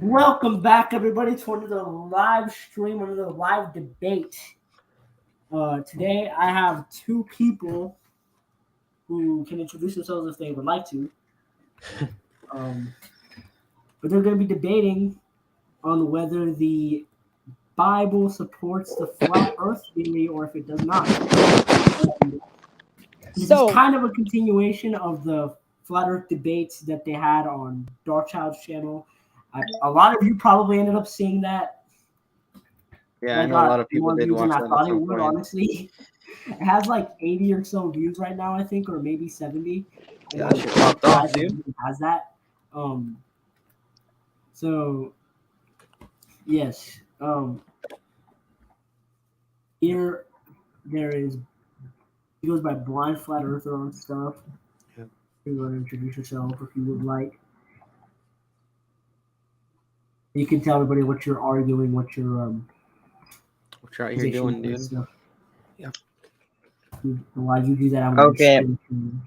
Welcome back, everybody, to another live stream, another live debate. Today, I have two people who can introduce themselves if they would like to. Um, but they're going to be debating on whether the Bible supports the flat Earth theory or if it does not. This is So, kind of a continuation of the flat Earth debates that they had on Darkchild's channel. A lot of you probably ended up seeing that. Yeah, I That know a lot got of people more did views than watch I that at thought it some would, point. honestly. It has like 80 or so views right now, I think, or maybe 70. And Yeah, I'm that shit popped off, surprised dude. it has that. Um, so yes. Here there is he goes by Blind Flat Earther on stuff. Yep. You want to introduce yourself if you would like. You can tell everybody what you're arguing, what your What you're out here position doing, is. dude? So, Yep. while you do that, I'm going to okay. screen.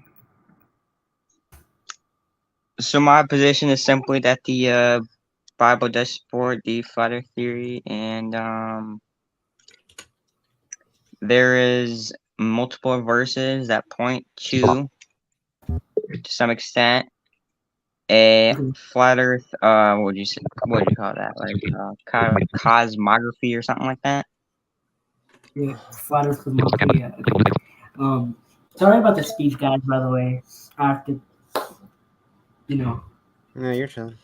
So my position is simply that the Bible does support the flat Earth theory, and there is multiple verses that point to some extent, a Okay. flat Earth. What would you say? What do you call that? Like cosmography or something like that. Yeah, Flat Earth Cosmology. Yeah. Okay. Sorry about the speech, guys. By the way, I have to, you know, Yeah, you're chilling.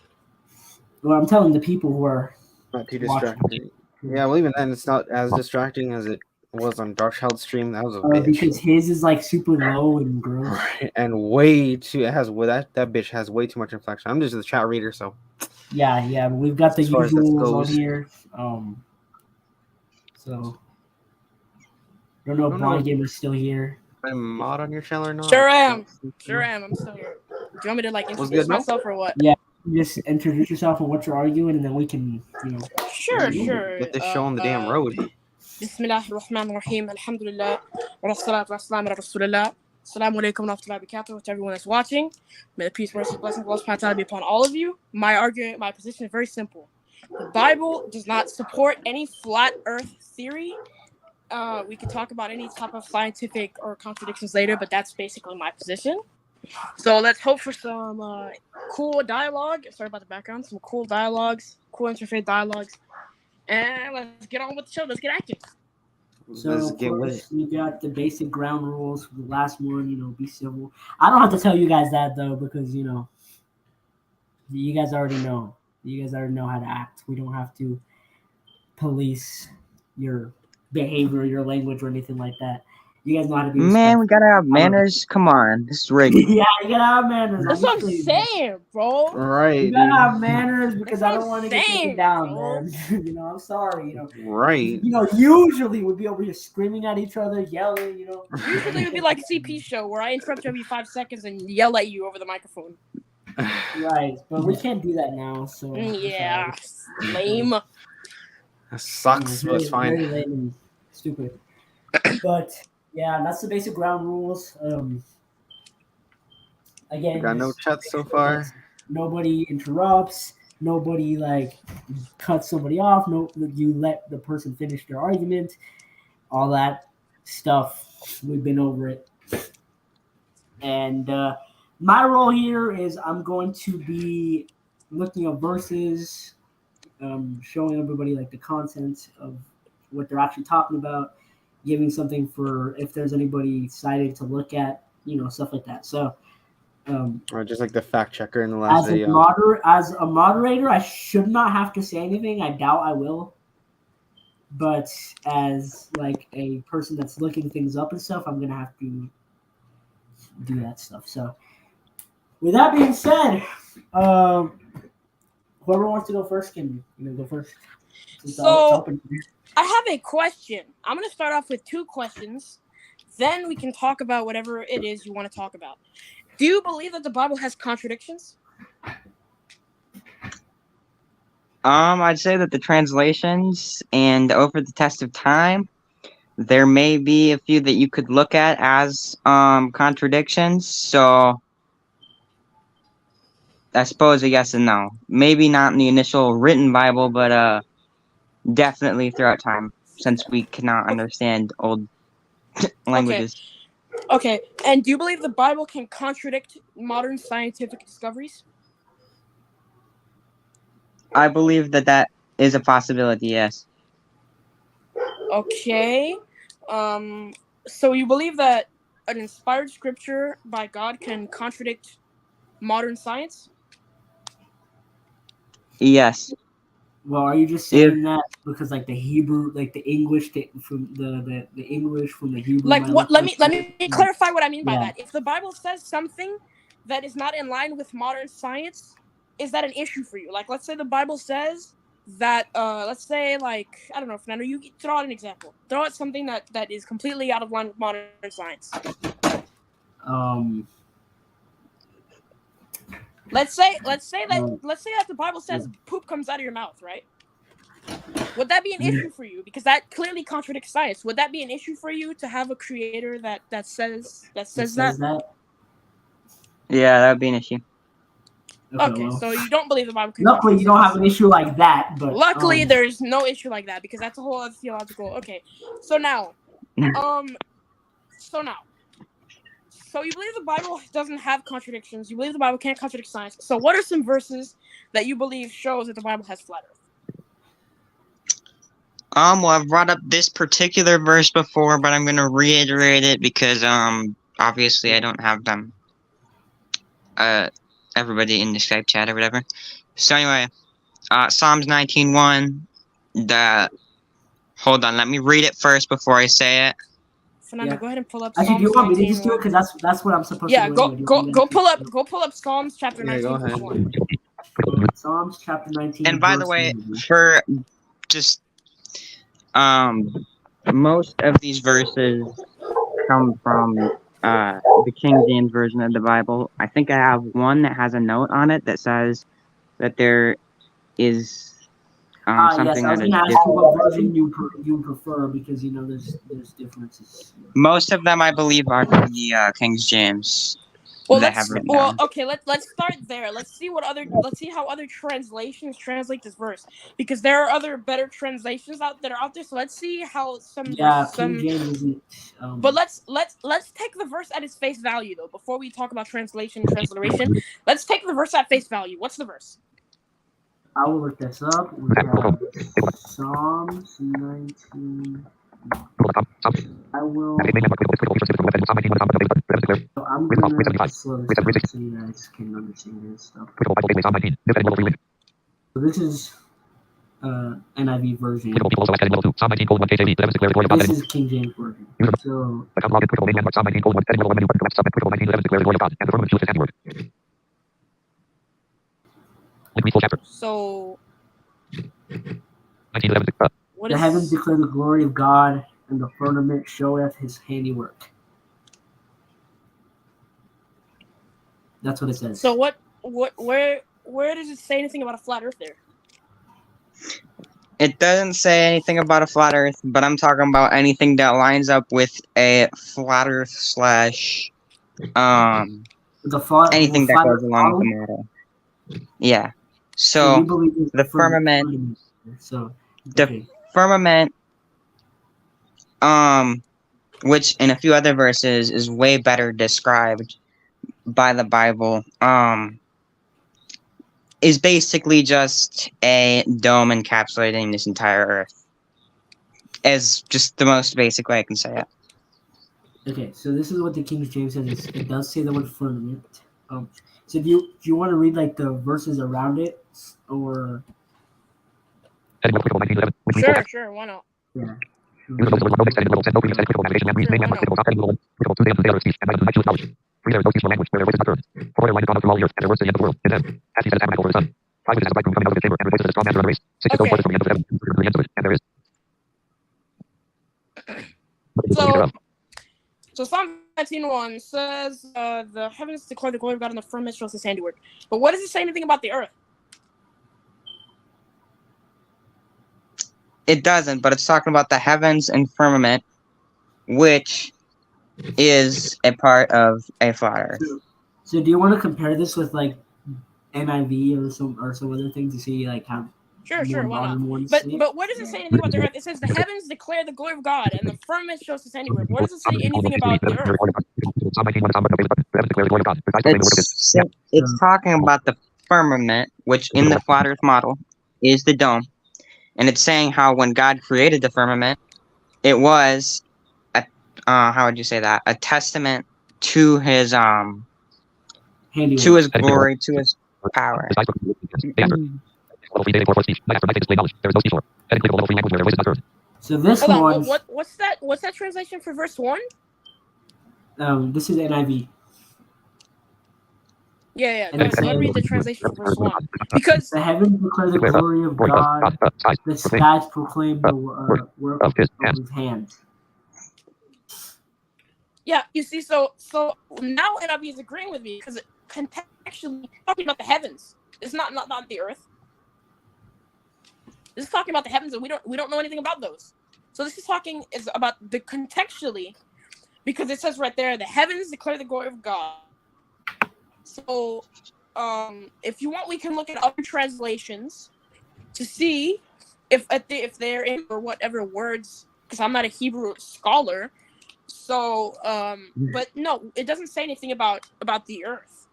well, I'm telling the people who are Not too watching distracting. Yeah, well, even then, it's not as distracting as it was on Darkchild's stream. That was a bitch. because his is like super low and gross. Right. And way too. It has that bitch has way too much inflection. I'm just a chat reader, so Yeah. We've got the as far as that usuals on goes, here. So I don't know I if don't know Blind if Gamer's still here. I'm mod on your channel or not. Sure I am. don't think Sure so. am. I'm still here. Do you want me to like What's introduce good, no? myself or what? Yeah, just introduce yourself and what you're arguing, and then we can, Sure, sure. Get this show on the damn road. Bismillah ar-Rahman ar-Rahim. Alhamdulillah. Wa salatu wa salam ala Rasulillah. Assalamu alaikum wa rahmatullahi wa barakatuh to everyone that's watching. May the peace, mercy, blessings of Allah subhanahu wa ta'ala be upon all of you. My position is very simple. The Bible does not support any flat earth theory. We could talk about any type of scientific or contradictions later, but that's basically my position. So let's hope for some cool dialogue. Sorry about the background. Some cool dialogues, cool interfaith dialogues. And let's get on with the show. Let's get active. So Let's of get with it. course you got the basic ground rules for the last one. Be civil. I don't have to tell you guys that though, because you guys already know. You guys already know how to act. We don't have to police your behavior, your language, or anything like that. You guys know how to be Man, respectful. we gotta have manners. Come on, this is rigged. Yeah, you gotta have manners. That's what I'm Obviously, saying, bro. you Right, gotta dude. have manners because That's I what don't want to I'm get taken saying, down, bro. man. I'm sorry. Right. Usually we'd be over here screaming at each other, yelling. Usually it would be like a CP show where I interrupt you every 5 seconds and yell at you over the microphone. Right, but we can't do that now. So Yeah, lame. That sucks, but it's fine. Very lame and stupid. But yeah, that's the basic ground rules. Again, We got no just chats so make sure far. that nobody interrupts. Nobody cuts somebody off. No, you let the person finish their argument. All that stuff. We've been over it. And my role here is I'm going to be looking at verses, showing everybody like the content of what they're actually talking about, giving something for if there's anybody excited to look at, stuff like that. So, Or just like the fact checker in the last as video. as a moderator, I should not have to say anything. I doubt I will. But as like a person that's looking things up and stuff, I'm gonna have to do that stuff. So, with that being said, whoever wants to go first can go first. So I have a question. I'm gonna start off with 2 questions. Then we can talk about whatever it is you want to talk about. Do you believe that the Bible has contradictions? I'd say that the translations and over the test of time, there may be a few that you could look at as contradictions. So I suppose a yes and no. Maybe not in the initial written Bible, but definitely throughout time, since we cannot understand old languages. Okay. And do you believe the Bible can contradict modern scientific discoveries? I believe that is a possibility, yes. Okay. So you believe that an inspired scripture by God can contradict modern science? Yes. Well, are you just saying that because like the Hebrew, like the English from the English from the Hebrew? Like what? Let me clarify what I mean by Yeah. that. If the Bible says something that is not in line with modern science, is that an issue for you? Like, let's say the Bible says that, let's say, like, I don't know, Fernando, you throw out an example. Throw out something that is completely out of line with modern science. Let's say that the Bible says poop comes out of your mouth, right? Would that be an issue for you? Because that clearly contradicts science. Would that be an issue for you to have a creator that says that? Yeah, that would be an issue. Okay, well, so you don't believe the Bible can luckily, you don't have an issue like that. But luckily, there's no issue like that because that's a whole other theological. Okay, so now, so you believe the Bible doesn't have contradictions. You believe the Bible can't contradict science. So what are some verses that you believe shows that the Bible has flat Earth? Well, I've brought up this particular verse before, but I'm going to reiterate it because, obviously I don't have them, everybody in the Skype chat or whatever. So anyway, Psalms 19:1, hold on, let me read it first before I say it. Fernando, go ahead and pull up. Actually, do you want me to just do it? Because that's what I'm supposed to do. Yeah, go pull up Psalms chapter 19. Go ahead. Psalms chapter 19. And by the way, for just most of these verses come from the King James Version of the Bible. I think I have one that has a note on it that says that there is something yes, I was that going to ask you what version you prefer because there's differences. Most of them, I believe, are from the King James. Well, okay. Let's start there. Let's see how other translations translate this verse because there are other better translations that are out there. So let's see how some. Yeah, King James isn't. But let's take the verse at its face value though. Before we talk about translation and transliteration, let's take the verse at face value. What's the verse? I will look this up. We have Psalms 19. I will. So I'm gonna slow this down so you guys can understand this stuff. So this is NIV version. This is King James version. So the heavens declare the glory of God, and the firmament showeth his handiwork. That's what it says. So where does it say anything about a flat Earth there? It doesn't say anything about a flat Earth, but I'm talking about anything that lines up with a flat Earth slash anything that goes along with the model. Yeah. So the firmament. The firmament, which in a few other verses is way better described by the Bible, is basically just a dome encapsulating this entire Earth. As just the most basic way I can say it. Okay, so this is what the King James says. It does say the word firmament. So do you want to read like the verses around it, or? Sure, why not? Yeah. So Psalm 19:1 says, the heavens declare the glory of God and the firmament shows his handiwork. But what does it say anything about the earth? It doesn't, but it's talking about the heavens and firmament, which is a part of a flat Earth. So do you want to compare this with like NIV or some other thing to see like how Sure, why not? But what does it say anything about the earth? It says the heavens declare the glory of God, and the firmament shows his handiwork. What does it say anything about the earth? It's talking about the firmament, which in the flat Earth model is the dome, and it's saying how when God created the firmament, it was how would you say that? A testament to his handiwork. To his glory, to his power. So this one. What's that? What's that translation for verse 1? This is NIV. Yeah. Let me read the translation for verse 1. Because the heavens declare the glory of God, the skies proclaim the work of his hands. Yeah, you see, so now NIV is agreeing with me because contextually talking about the heavens. It's not the earth. This is talking about the heavens, and we don't know anything about those. So this is about the contextually, because it says right there, the heavens declare the glory of God. So, if you want, we can look at other translations to see if they're in or whatever words, because I'm not a Hebrew scholar. So, but no, it doesn't say anything about the earth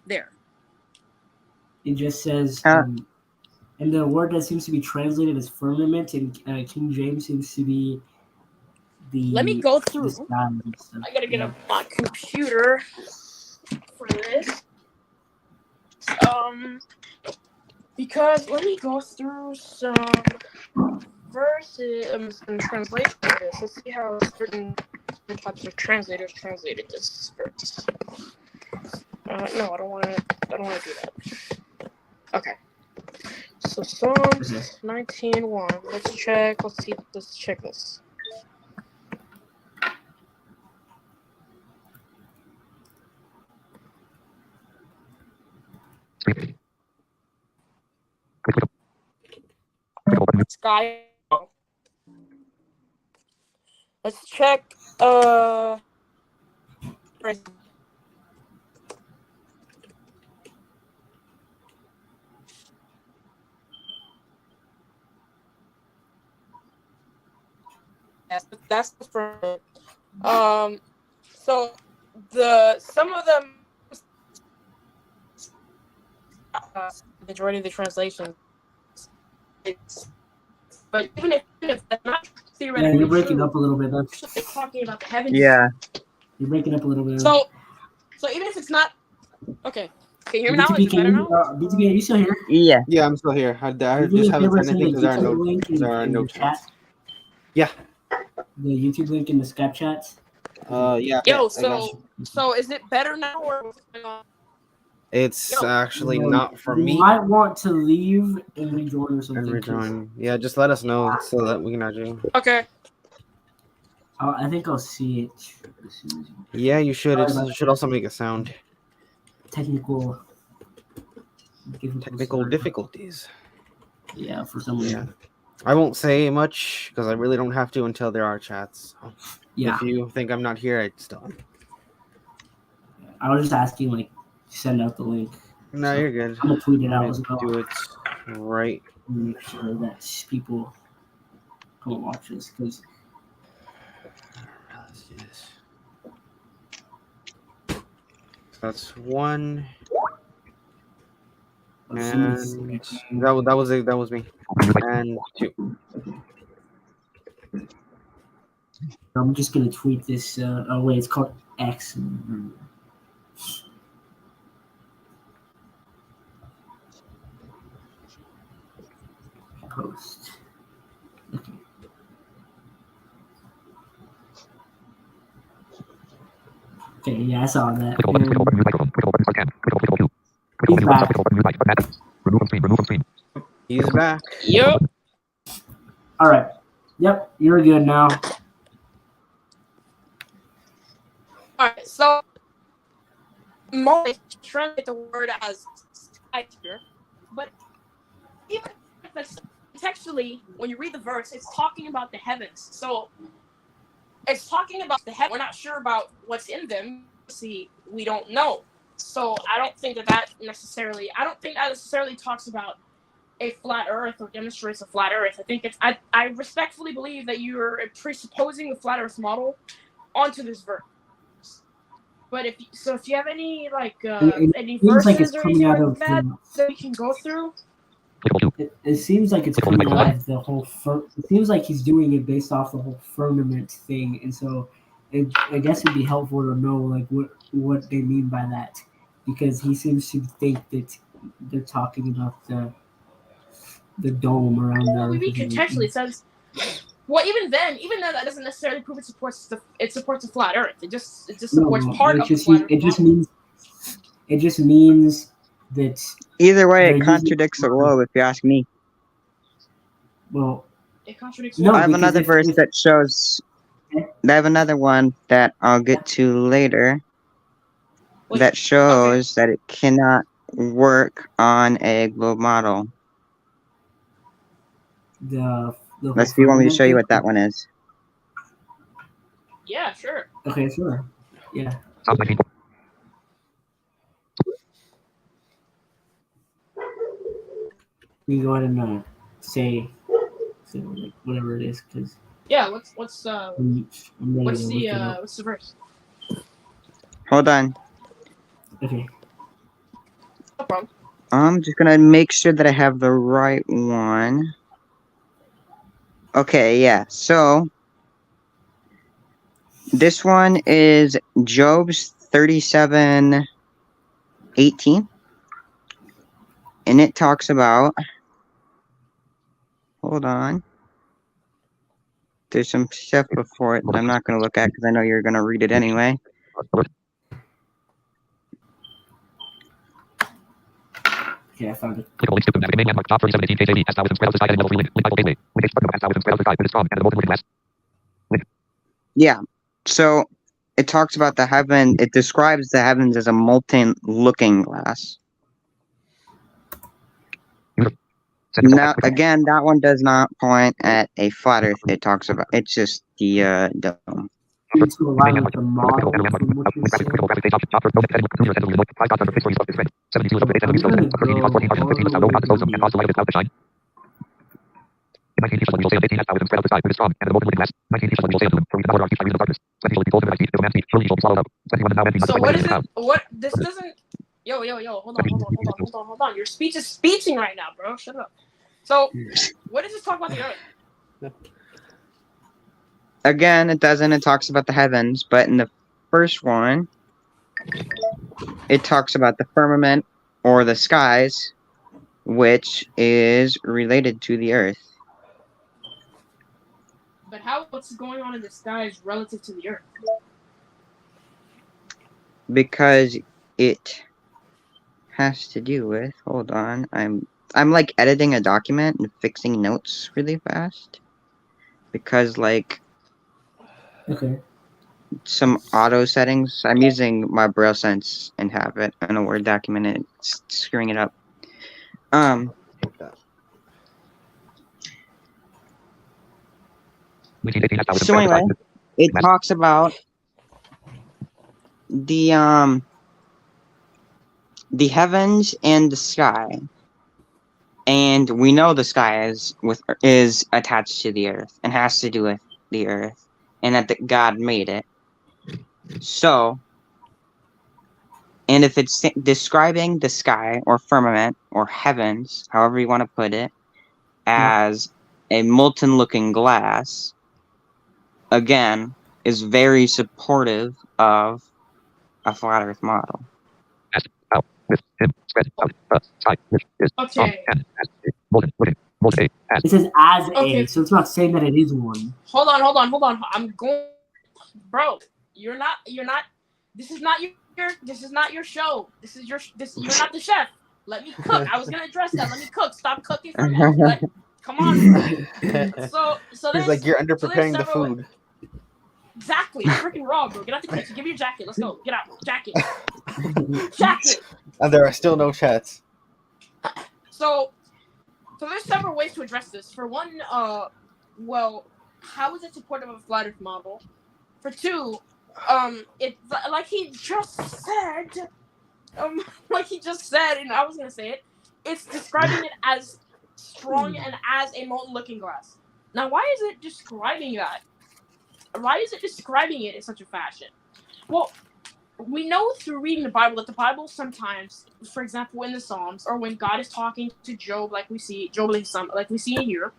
there. It just says, and the word that seems to be translated as firmament in King James seems to be the. Let me go through. I gotta get up my computer for this. Because let me go through some verses and translate this. Let's see how certain types of translators translated this verse. No, I don't want to do that. Okay. So Psalms 19:1. Let's check. Let's check this. Sky. Let's check. That's the first. So some of them, majority of the translations, but even if that's not theoretically you're breaking up a little bit. They're talking about the heavens. Yeah, you're breaking up a little bit. So even if it's not okay. Can you hear me now? Is it better now? BTB, are you still here? Yeah, I'm still here. I just haven't said anything because there are no chats. Yeah. The YouTube link in the Skype chats. Yeah. Yo, so is it better now or what's going on? It's actually not for me. You might want to leave and rejoin or something. And rejoin. Yeah, just let us know so that we can actually. Okay. I think I'll see it. Yeah, you should. It should also make a sound. Technical difficulties. Yeah, for some reason. I won't say much because I really don't have to until there are chats. So yeah. If you think I'm not here, I still am. I was just asking, like, send out the link. No, you're good. I'm gonna tweet it out as well. Do it right. Make sure that people come and watch this because. Let's do this. That's one. And that was it. That was me. And 2. I'm just gonna tweet this. Oh wait, it's called X. Post. Okay. Okay, yeah, I saw that. He's back. Yep. All right. Yep, you're good now. All right, so most translate the word as sky here, but even if it's textually, when you read the verse, it's talking about the heavens. So it's talking about the heaven. We're not sure about what's in them. See, we don't know. So I don't think that necessarily talks about a flat Earth or demonstrates a flat Earth. I think I respectfully believe that you're presupposing the flat Earth model onto this verse. But if you have any any verses or anything like that we can go through. It seems like it's coming out of the whole. It seems like he's doing it based off the whole firmament thing, and so I guess it'd be helpful to know like what they mean by that, because he seems to think that they're talking about the dome around the Earth. Maybe contextually it says. Well, even then that doesn't necessarily prove it supports a flat Earth. It just supports part of the flat Earth. It just means that. Either way, it contradicts the globe, if you ask me. Well, it contradicts. No, I have another verse that shows. I have another one that I'll get to later. That shows that it cannot work on a globe model. Let's see. You want me to show you what that one is? Yeah, sure. Okay, sure. Yeah. You go ahead and say whatever it is, because. Yeah. What's the verse? Hold on. Okay. No problem. I'm just gonna make sure that I have the right one. Okay, yeah. So this one is Job's 37:18, and it talks about. Hold on. There's some stuff before it that I'm not going to look at because I know you're going to read it anyway. Yeah, I found it. Yeah. So it talks about the heaven. It describes the heavens as a molten looking glass. Now, again, that one does not point at a flat Earth. It talks about it's just the dome. So what is it? What this doesn't? Yo, hold on. Your speech is speeching right now, bro. Shut up. So, what does this talk about the Earth? Again, it doesn't. It talks about the heavens, but in the first one, it talks about the firmament or the skies, which is related to the Earth. But what's going on in the skies relative to the Earth? Because it has to do with. Hold on, I'm like editing a document and fixing notes really fast because like. Okay. Some auto settings. I'm using my Braille Sense and have it in a Word document and it's screwing it up. So anyway, it talks about the heavens and the sky. And we know the sky is attached to the earth and has to do with the earth and that God made it. So, and if it's describing the sky or firmament or heavens, however you want to put it, as a molten looking glass, again, is very supportive of a flat earth model. Okay. It says as a, so it's not saying that it is one. Hold on. I'm going, bro. You're not. This is not your show. You're not the chef. Let me cook. I was gonna address that. Let me cook. Stop cooking for me. Come on. So it's like you're under preparing the food. Exactly. It's freaking raw, bro. Get out the kitchen. Give me your jacket. Let's go. Get out. Jacket. Jacket. And there are still no chats. So there's several ways to address this. For one, well, how is it supportive of a flat Earth model? For two, it like he just said, like he just said, and I was gonna say it, it's describing it as strong and as a molten looking glass. Now, why is it describing that? Why is it describing it in such a fashion? Well, we know through reading the Bible that the Bible sometimes, for example, in the Psalms, or when God is talking to Job, like we see like we see here,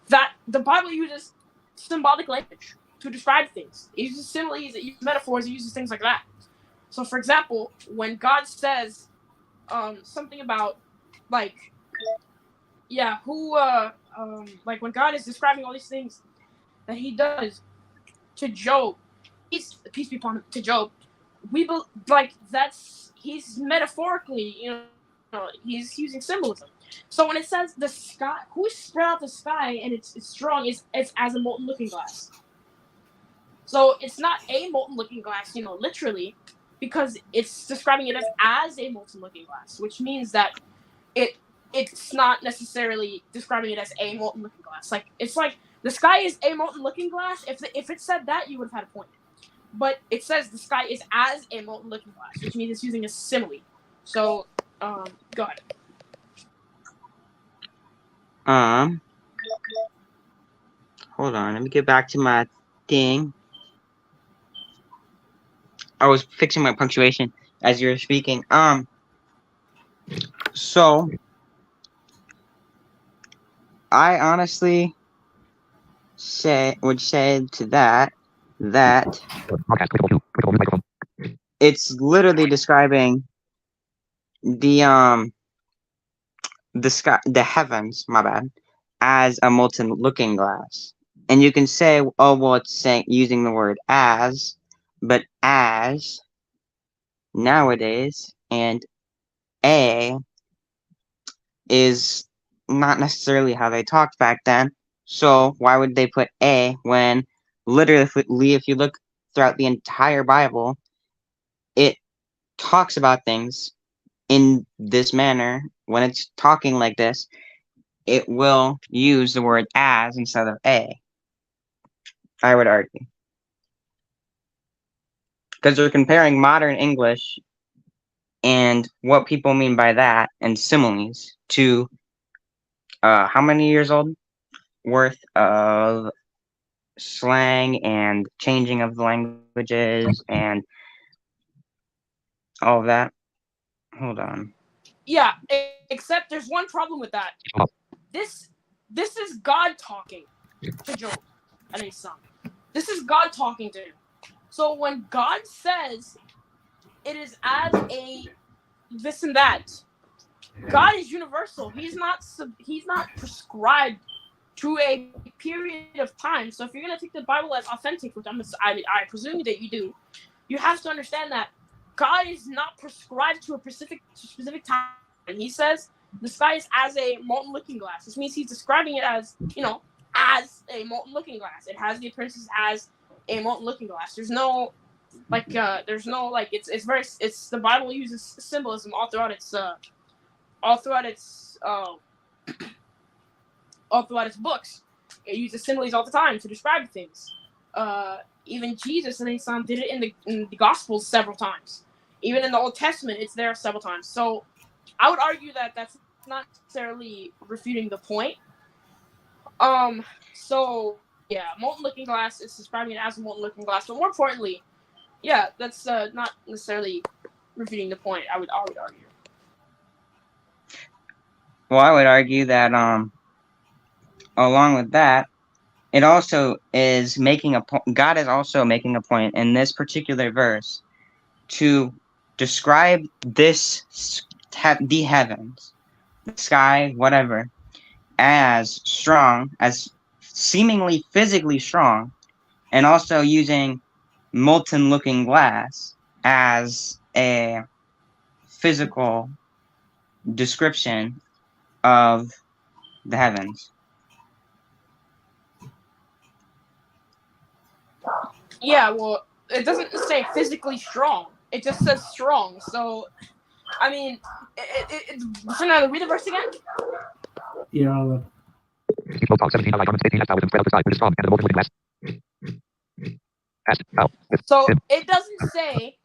that the Bible uses symbolic language to describe things. It uses similes, it uses metaphors, it uses things like that. So, for example, when God says something about, like, yeah, like when God is describing all these things that He does to Job, peace be upon him, to Job, he's metaphorically, he's using symbolism. So when it says the sky, who spread out the sky and it's strong, it's as a molten looking glass. So it's not a molten looking glass, literally, because it's describing it as a molten looking glass, which means that it's not necessarily describing it as a molten looking glass. Like, it's like the sky is a molten looking glass. If it said that, you would have had a point. But it says the sky is as a molten looking glass, which means it's using a simile. So, go ahead. Hold on, let me get back to my thing. I was fixing my punctuation as you were speaking. So I honestly would say to that it's literally describing the sky, the heavens, my bad, as a molten looking glass. And you can say, oh well, it's using the word as, but as nowadays and a is not necessarily how they talked back then. So why would they put a when literally, if you look throughout the entire Bible, it talks about things in this manner. When it's talking like this, it will use the word as instead of a, I would argue. Because they're comparing modern English and what people mean by that and similes to how many years old worth of slang and changing of the languages and all of that. Hold on. Yeah, except there's one problem with that. This is God talking to Job and his son. This is God talking to him. So when God says it is as a this and that, God is universal. He's not prescribed to a period of time. So if you're gonna take the Bible as authentic, which I presume that you do, you have to understand that God is not prescribed to a specific time. And He says the sky is as a molten looking glass. This means He's describing it as, as a molten looking glass. It has the appearances as a molten looking glass. There's no it's the Bible uses symbolism all throughout its books. It uses similes all the time to describe things. Even Jesus and His Son did it in the Gospels several times. Even in the Old Testament, it's there several times. So I would argue that that's not necessarily refuting the point. So yeah, molten looking glass is describing it as a molten looking glass, but more importantly, yeah, that's not necessarily refuting the point. I would argue. Well, I would argue that along with that, it also is making a point. God is also making a point in this particular verse to describe the heavens, the sky, whatever, as strong, as seemingly physically strong, and also using molten looking glass as a physical description of the heavens. Yeah, well, it doesn't say physically strong. It just says strong. So, I mean, so now read the verse again. Yeah. So it doesn't say.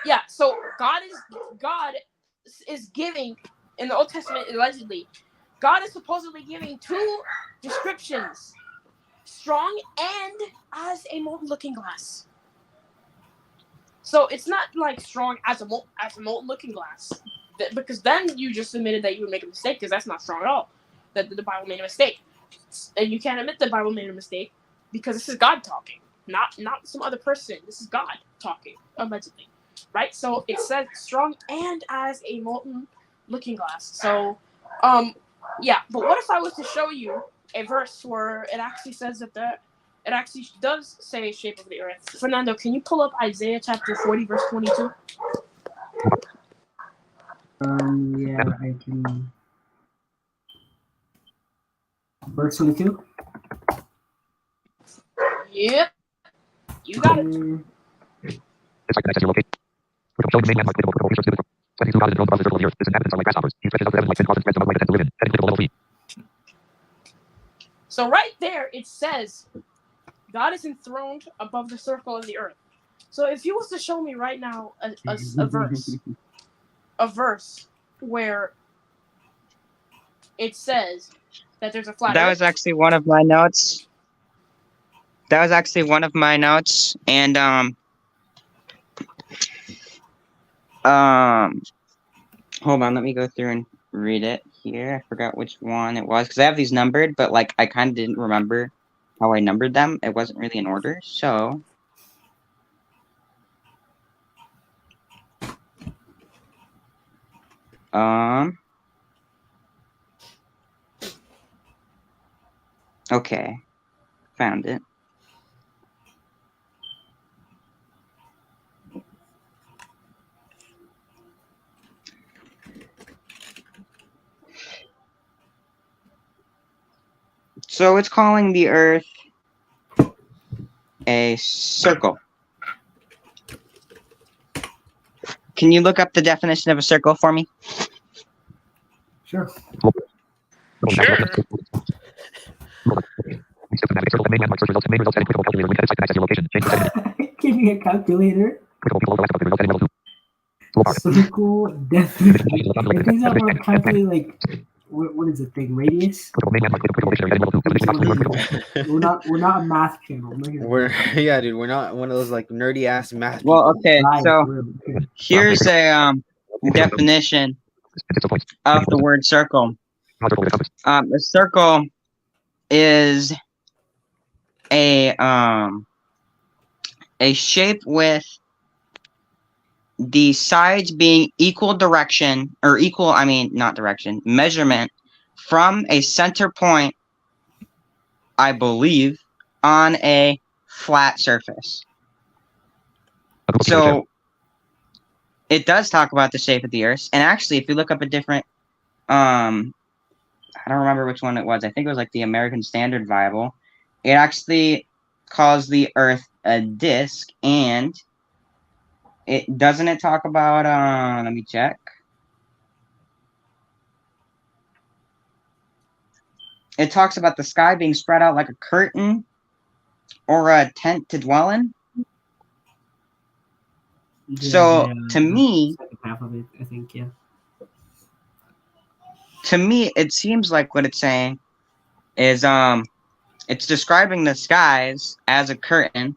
Yeah, so God is giving in the Old Testament allegedly. God is supposedly giving two descriptions: strong and as a molten looking glass. So it's not like strong as a molten looking glass, because then you just admitted that you would make a mistake, because that's not strong at all. That the Bible made a mistake, and you can't admit the Bible made a mistake because this is God talking, not some other person. This is God talking allegedly, right? So it says strong and as a molten looking glass. So, yeah. But what if I was to show you a verse where it actually says that it actually does say shape of the earth? Fernando, can you pull up Isaiah chapter 40, verse 22? Yeah, I can. Verse 22? Yep. You got it. So right there, it says God is enthroned above the circle of the earth. So if you was to show me right now a verse where it says that there's a flat That earth. was actually one of my notes. And hold on, let me go through and read it here. I forgot which one it was because I have these numbered, but like I kind of didn't remember how I numbered them. It wasn't really in order, so. Okay, found it. So it's calling the Earth a circle. Can you look up the definition of a circle for me? Sure. Sure. Give me a calculator. Circle definition. Like these are for calculating like what is the thing? Radius? We're not a math channel. Yeah, dude, we're not one of those like nerdy ass math people. Well, okay, so here's a definition of the word circle. A circle is a shape with the sides being equal direction, or equal, I mean, not direction, measurement from a center point, I believe, on a flat surface. So it does talk about the shape of the Earth. And actually, if you look up a different, I don't remember which one it was. I think it was like the American Standard Bible. It actually calls the Earth a disc, and it doesn't it talk about let me check. It talks about the sky being spread out like a curtain or a tent to dwell in. Yeah, so to me, half of it, I think, yeah. To me, it seems like what it's saying is it's describing the skies as a curtain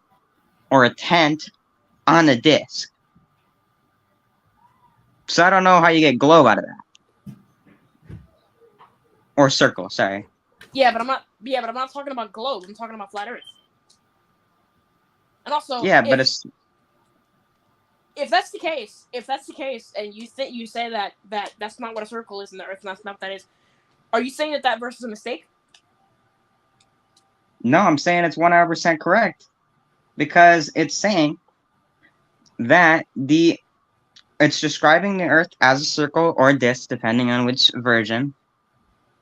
or a tent on a disc. So I don't know how you get globe out of that. Or circle, sorry. Yeah, but I'm not talking about globe. I'm talking about flat Earth. And also, yeah, but if that's the case, and you say that that's not what a circle is in the Earth, and that's not what that is, are you saying that verse is a mistake? No, I'm saying it's 100% correct, because it's saying that it's describing the Earth as a circle or a disc, depending on which version,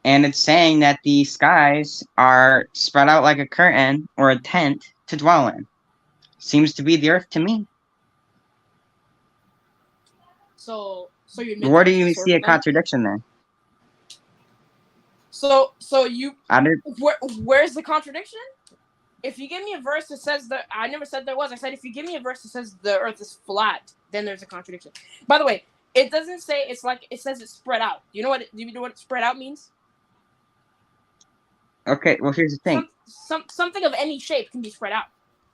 and it's saying that the skies are spread out like a curtain or a tent to dwell in. Seems to be the Earth to me. So you. Where do you see a contradiction there? So you. Where's the contradiction? If you give me a verse that says that, I never said there was. I said if you give me a verse that says the Earth is flat, then there's a contradiction. By the way, it doesn't say it's like it says it's spread out. Do you know what spread out means? Okay, well here's the thing. Something of any shape can be spread out.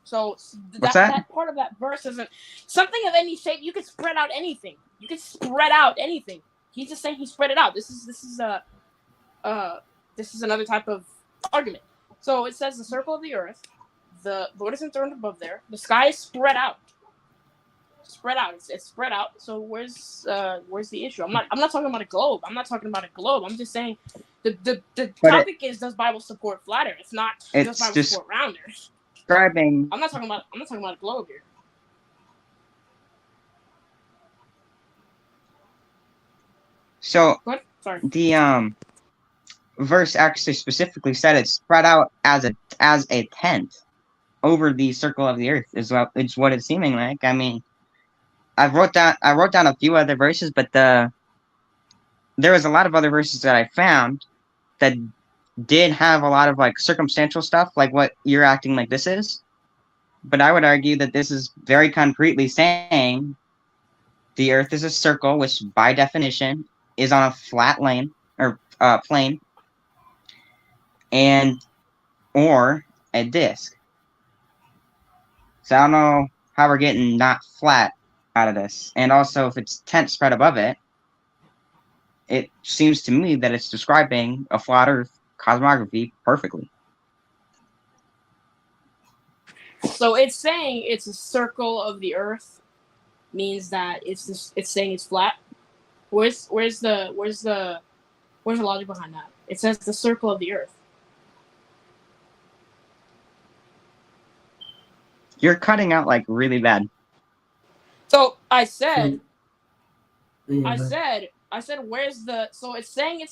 So that part of that verse isn't something of any shape. You can spread out anything. You can spread out anything. He's just saying he spread it out. This is another type of argument. So it says the circle of the earth, the Lord is enthroned above there. The sky is spread out. Spread out. It's spread out. So where's the issue? I'm not talking about a globe. I'm not talking about a globe. I'm just saying the topic is, does Bible support flat earth? It's not, does Bible support round earth? Describing. I'm not talking about a globe here. So what? Sorry. The verse actually specifically said it's spread out as a tent over the circle of the earth is what it's seeming like. I mean, I wrote down a few other verses, but there was a lot of other verses that I found that did have a lot of like circumstantial stuff, like what you're acting like this is. But I would argue that this is very concretely saying the earth is a circle, which by definition is on a flat plane, or a disc. So I don't know how we're getting not flat out of this. And also, if it's tent spread above it, it seems to me that it's describing a flat earth cosmography perfectly. So it's saying it's a circle of the earth means that it's saying it's flat. Where's the logic behind that? It says the circle of the earth. You're cutting out like really bad. So I said where's the, so it's saying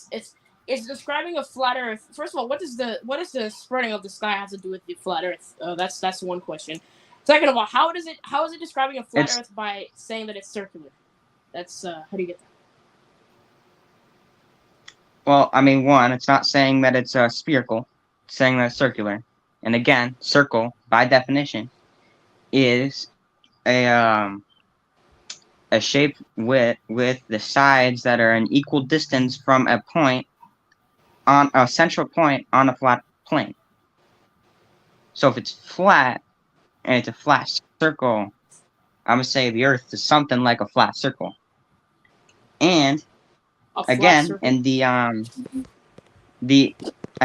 it's describing a flat earth. First of all, what does the spreading of the sky have to do with the flat earth? That's one question. Second of all, how is it describing a flat earth by saying that it's circular? That's how do you get that? Well, I mean, one, it's not saying that it's spherical, it's saying that it's circular. And again, circle, by definition, is a shape with the sides that are an equal distance from a point on a central point on a flat plane. So if it's flat and it's a flat circle, I'm gonna say the Earth is something like a flat circle. And again, in the I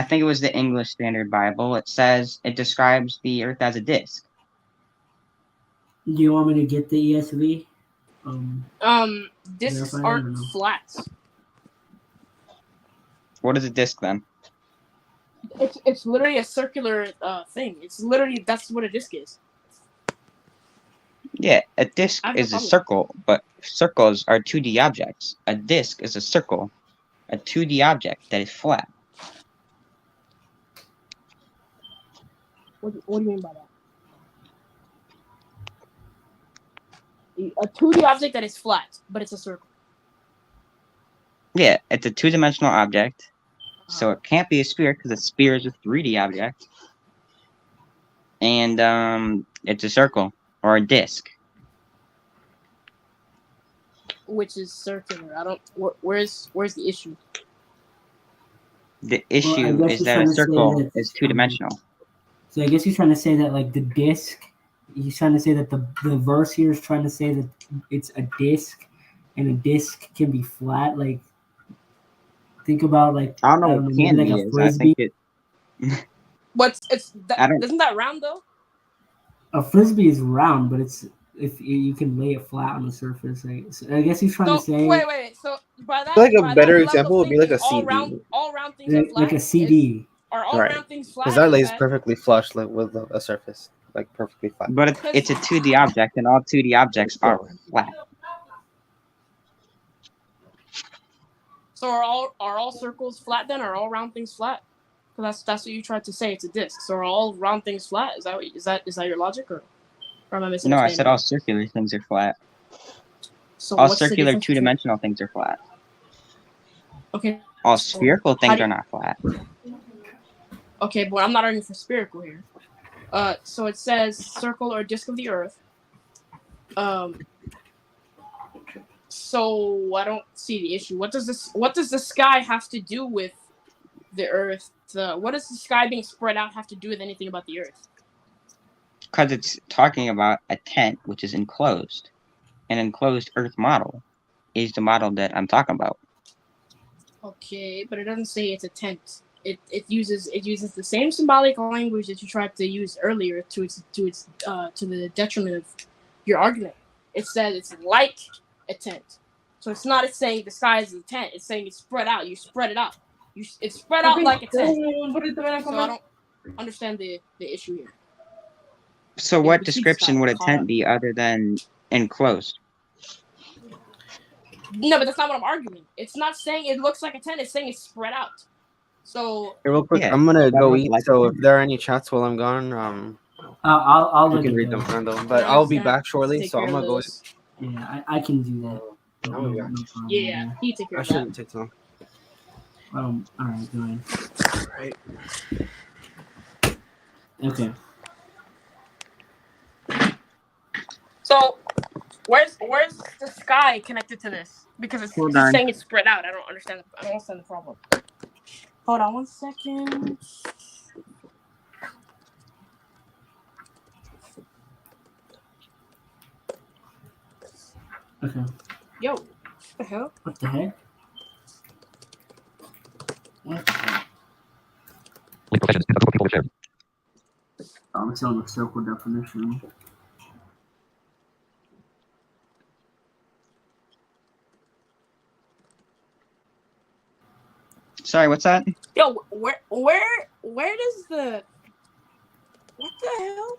think it was the English Standard Bible, it says it describes the Earth as a disc. Do you want me to get the ESV? Discs aren't flats. What is a disc then? It's literally a circular thing. It's literally, that's what a disc is. Yeah, a disc is a circle, but circles are 2D objects. A disc is a circle, a 2D object that is flat. What do you mean by that? A 2D object that is flat, but it's a circle. Yeah, it's a two-dimensional object, so it can't be a sphere because a sphere is a 3D object. And it's a circle or a disc. Which is circular. I don't. Where's the issue? The issue is that a circle is two-dimensional. So I guess he's trying to say that like the disc. He's trying to say that the verse here is trying to say that it's a disc, and a disc can be flat. Like, think about like I don't know what candy like is. I think it. Isn't that round though? A frisbee is round, but it's if you can lay it flat on the surface. Right? So I guess he's trying to say. Wait. So by that, like a better example would be like a CD. All round things are flat. Like a CD. Are all round things flat? Because that lays perfectly flush like, with a surface, like perfectly flat. But it's a 2D object, and all 2D objects are flat. So are all circles flat then? Are all round things flat? Because that's what you tried to say. It's a disc. So are all round things flat? Is that your logic, or am I missing? No, I said all circular things are flat. So all circular two-dimensional things are flat. Okay. All spherical things are not flat. Okay, but I'm not arguing for spherical here. So it says circle or disk of the Earth. So I don't see the issue. What does the sky have to do with the Earth? What does the sky being spread out have to do with anything about the Earth? Because it's talking about a tent which is enclosed. An enclosed Earth model is the model that I'm talking about. Okay, but it doesn't say it's a tent. It uses the same symbolic language that you tried to use earlier to the detriment of your argument. It says it's like a tent, so it's not. It's saying the sky is a tent. It's saying it's spread out. You spread it out. It's spread out like a tent. So I don't understand the issue here. So what description would a tent be other than enclosed? No, but that's not what I'm arguing. It's not saying it looks like a tent. It's saying it's spread out. So Hey, real quick, Yeah, I'm gonna go look eat. like So a if there are any chats while I'm gone, I'll you let can you read go. them, Fernando. But I'll be back shortly, Take so care I'm of gonna go. those. Yeah, I can do that. I'll be back. No problem, Yeah, you take care I of that. shouldn't take too long. All right, go ahead. Right. Okay. So where's the sky connected to this? Because it's Hold just on. saying it's spread out. I don't understand the problem. Hold on 1 second. Okay. Yo, what the hell? What the heck? What? I'm telling the circle definition. Sorry, what's that? Yo, where does the what the hell?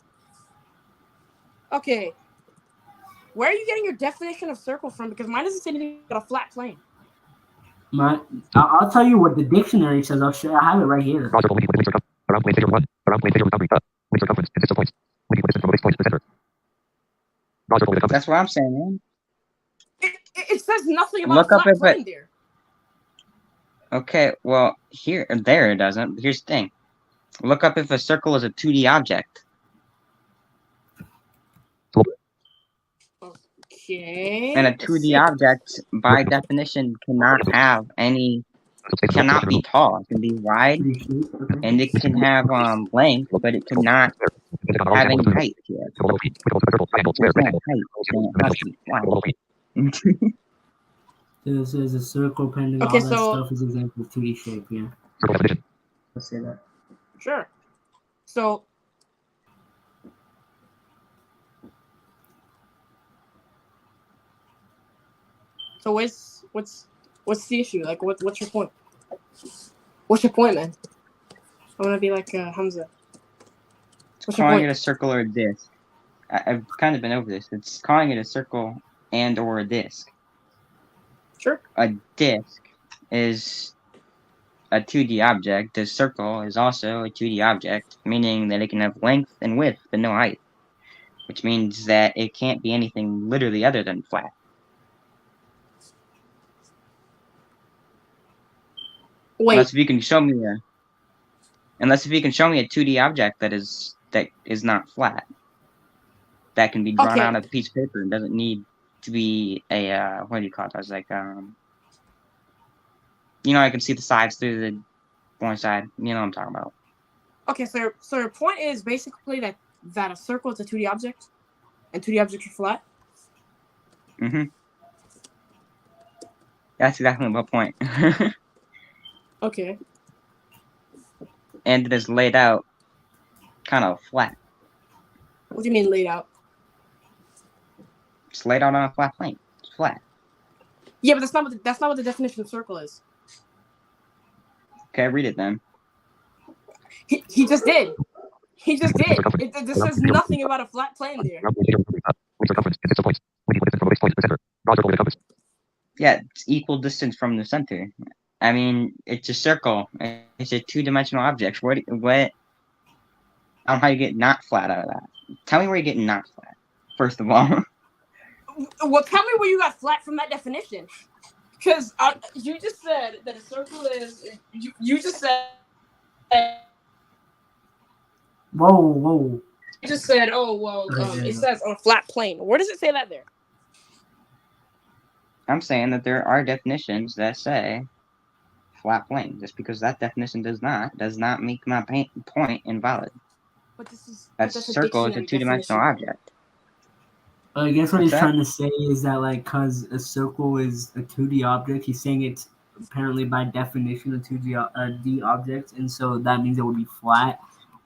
Okay, where are you getting your definition of circle from? Because mine doesn't say anything about a flat plane. I'll tell you what the dictionary says. I have it right here. That's what I'm saying, man. It says nothing about Look a up flat if plane it. there. Okay, well, there it doesn't. But here's the thing. Look up if a circle is a 2D object. Okay. And a 2D object, by definition, cannot be tall. It can be wide, and it can have length, but it cannot have any height to it. There's no height, so it has to be flat. It says a circle, pentagon, Okay, all that so- stuff is example of 2D shape. Yeah. Let's say that. Sure. So what's the issue? Like what's your point? What's your point, man? I want to be like Hamza. It's calling it a circle or a disc. I've kind of been over this. It's calling it a circle and or a disc. Sure. A disc is a 2D object. A circle is also a 2D object, meaning that it can have length and width but no height, which means that it can't be anything literally other than flat. Wait. Unless if you can show me a 2D object that is not flat, that can be drawn Okay. on a piece of paper and doesn't need to be a what do you call it? I was like I can see the sides through the one side. You know what I'm talking about. Okay, so your point is basically that a circle is a 2D object, and 2D objects are flat. Mm-hmm. That's exactly my point. Okay. And it is laid out kind of flat. What do you mean laid out? It's laid out on a flat plane. It's flat. Yeah, but that's not what the definition of circle is. Okay, read it then. He just did. He just did. It says nothing about a flat plane there. Yeah, it's equal distance from the center. I mean, it's a circle. It's a two-dimensional object. What? I don't know how you get not flat out of that. Tell me where you get not flat, first of all. Well, tell me where you got flat from that definition. Because you just said that a circle is... You just said... Whoa. It just said, "Oh well." It says on a flat plane. Where does it say that there? I'm saying that there are definitions that say flat plane. Just because that definition does not make my point invalid. But this is that circle is a two-dimensional object. I guess what he's trying to say is that, like, because a circle is a 2D object, he's saying it's apparently by definition a 2D object, and so that means it would be flat,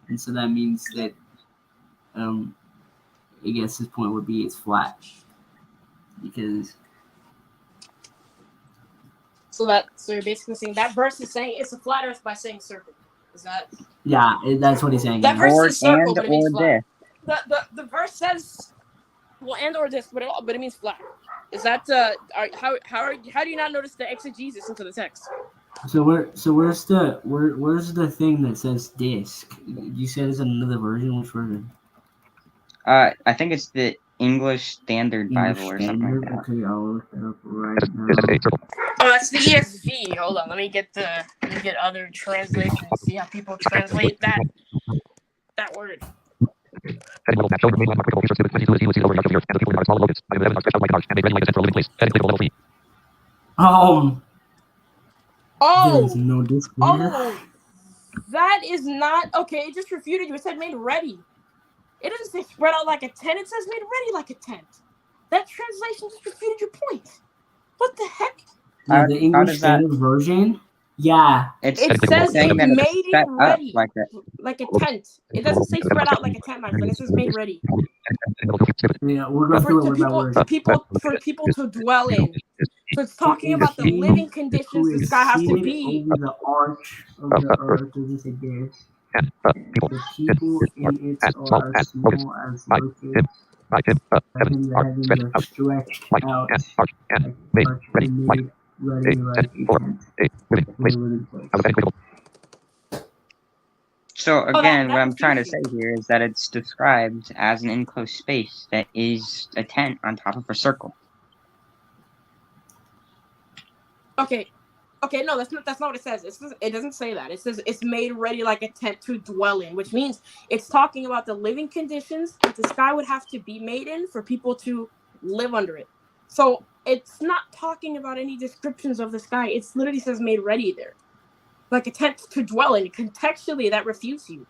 and so that means that, I guess his point would be it's flat, because. So you're basically saying that verse is saying it's a flat Earth by saying circle. Is that? Yeah, that's what he's saying. That verse is circle, but it means flat. The verse says. Well, and or this, but it means flat. Is that how do you not notice the exegesis into the text? So where's the thing that says disc? You said it's another version. Which version? I think it's the English Standard Bible or something like that. Okay, I'll look it up right now. Oh, that's the ESV. Hold on, let me get other translations. See how people translate that word. There's no disc here. That is not okay. It just refuted you. It said made ready. It doesn't say spread out like a tent. It says made ready like a tent. That translation just refuted your point. What the heck? The English Standard Version. Yeah, it says it made it ready like a tent. It doesn't say spread out like a tent, my friend. It says made ready. Yeah, we're going through it for people to dwell in. So it's talking about the living conditions the sky has to be. Over the arch of the earth, does it say this? The people in it are as small as locusts. The heavens are stretched out So again, what I'm trying to say here is that it's described as an enclosed space that is a tent on top of a circle. Okay, no, that's not what it says. It doesn't say that. It says it's made ready like a tent to dwell in, which means it's talking about the living conditions that the sky would have to be made in for people to live under it. So it's not talking about any descriptions of the sky. It literally says made ready there. Like a tent to dwell in. Contextually, that refutes you.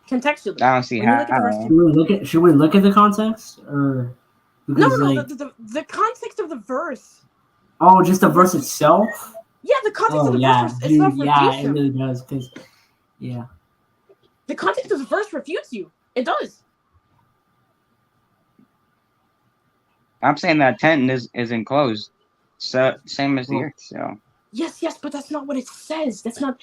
Contextually. I don't see how. Should we look at the context? Or no, the context of the verse. Oh, just the verse itself? Yeah, the context of the verse itself refutes it really does. Because, yeah. The context of the verse refutes you. It does. I'm saying that tent is enclosed. So same as the earth, so. Yes, but that's not what it says. That's not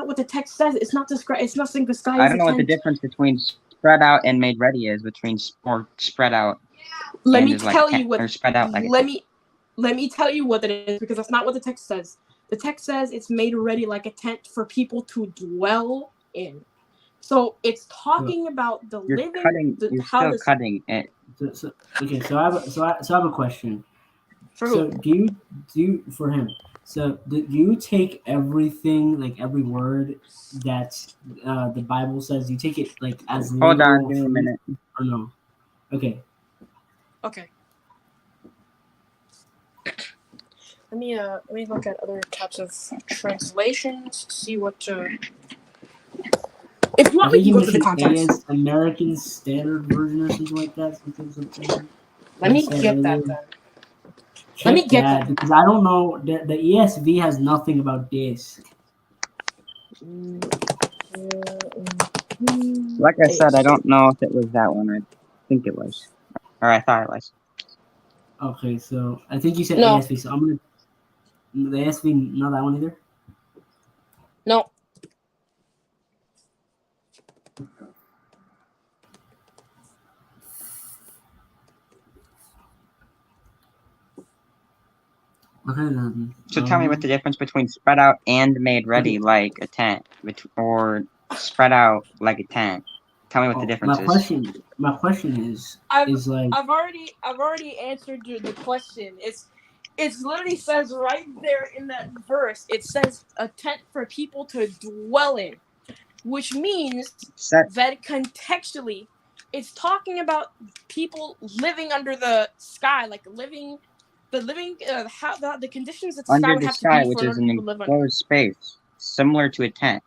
what the text says. It's not saying the sky is I don't know what the difference between spread out and made ready is between spread out. Let me tell you what. Or spread out like Let me tell you what it is, because that's not what the text says. The text says it's made ready like a tent for people to dwell in. So it's talking about the living. Cutting it. So I have a question. For who? So do you for him? So do you take everything, like every word that the Bible says? You take it like as literal? Hold on, give me a minute. Or no? Okay. Let me look at other types of translations. See what. If you want, we can go to the context. American Standard Version or something like that. Let me get that then. Let me get that because I don't know. The ESV has nothing about disc. Like I said, I don't know if it was that one. I think it was, or I thought it was. Okay, so I think you said no. ESV. So I'm gonna. The ESV, not that one either? No. Okay, then. So tell me what the difference between spread out and made ready like a tent, or spread out like a tent. Tell me what the difference is. My question is like I've already answered the question. It's literally says right there in that verse. It says a tent for people to dwell in. which means that contextually, it's talking about people living under the sky, like the conditions that the under sky would the have sky, to be which for is order an to live under. enclosed space, similar to a tent.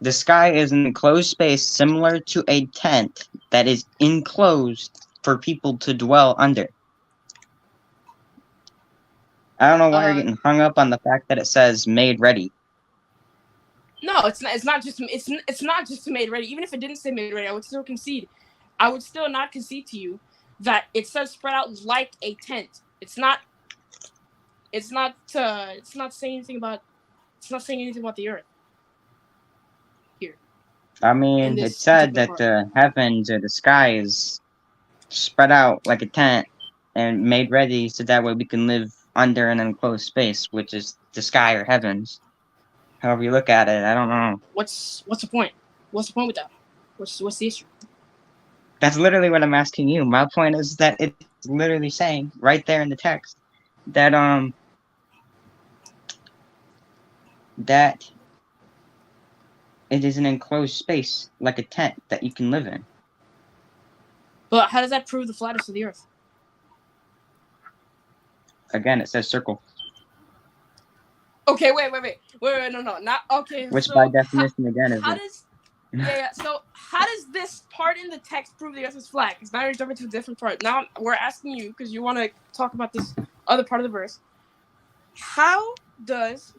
The sky is an enclosed space similar to a tent that is enclosed for people to dwell under. I don't know why you're getting hung up on the fact that it says "made ready." No, it's not just made ready. Even if it didn't say made ready, I would still concede. I would still not concede to you that it says spread out like a tent. It's not saying anything about the earth. Here. I mean, it said that the heavens or the sky is spread out like a tent and made ready so that way we can live under an enclosed space, which is the sky or heavens. However you look at it, I don't know. What's the point? What's the point with that? What's the issue? That's literally what I'm asking you. My point is that it's literally saying right there in the text that that it is an enclosed space like a tent that you can live in. But how does that prove the flatness of the earth? Again, it says circle. Okay, wait, no, not okay. Which so by definition, again, is how it? does so how does this part in the text prove the earth is flat? Because now you're jumping to a different part. Now we're asking you, because you want to talk about this other part of the verse. How does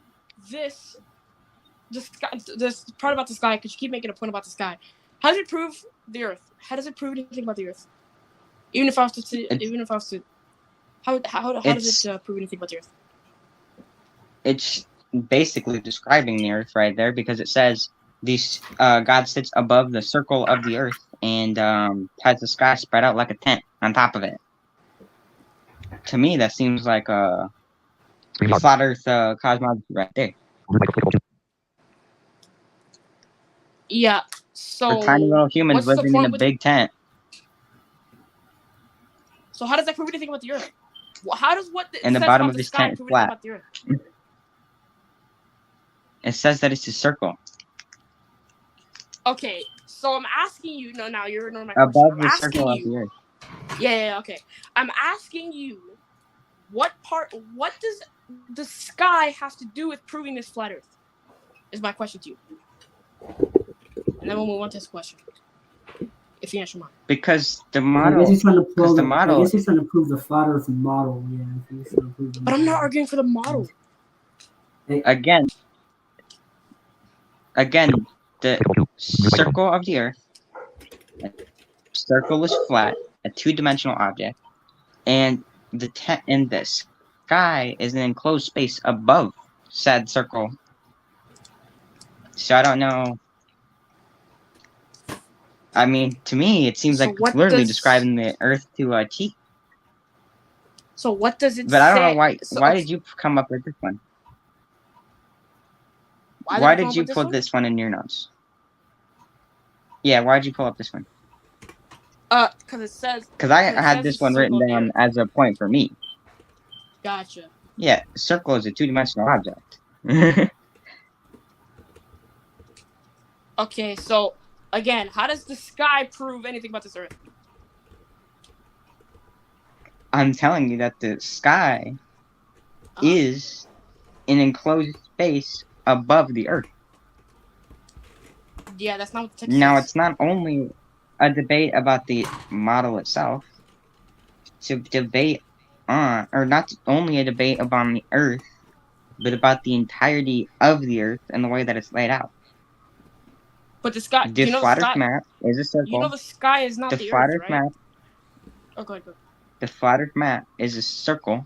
this part about the sky, because you keep making a point about the sky, how does it prove the earth? How does it prove anything about the earth? How does it prove anything about the earth? It's basically describing the earth right there, because it says God sits above the circle of the earth and has the sky spread out like a tent on top of it. To me, that seems like a flat earth cosmology right there. Yeah, so for tiny little humans living in a big tent. So how does that prove anything about the earth? How does what and the bottom of this tent is flat? About the earth? It says that it's a circle. Okay, so I'm asking you. No, now you're ignoring my question. Above the circle of the earth. Yeah, okay. I'm asking you, what does the sky have to do with proving this flat earth? Is my question to you. And then we'll move on to this question. If you answer mine. Because the model. I guess he's trying to prove the flat earth model. Yeah. But I'm not arguing for the model. Again, the circle of the earth. Circle is flat, a two-dimensional object, and the sky is an enclosed space above said circle. So I don't know. I mean, to me, it seems like it's literally describing the Earth to a T. So what does it say? But I don't know why. Why did you come up with this one? Why did you put this one in your notes? Yeah, why did you pull up this one? Because it says. Because I had this one written down as a point for me. Gotcha. Yeah, circle is a two-dimensional object. Okay, so again, how does the sky prove anything about this earth? I'm telling you that the sky is an enclosed space above the earth. Yeah, that's not what the text Now, says. it's not only a debate about the model itself. It's a debate on, or not only a debate about the earth, but about the entirety of the earth and the way that it's laid out. But the sky, the flat earth map is a circle. You know the sky is not the flat earth, earth right? map. Oh, go ahead. The flat earth map is a circle,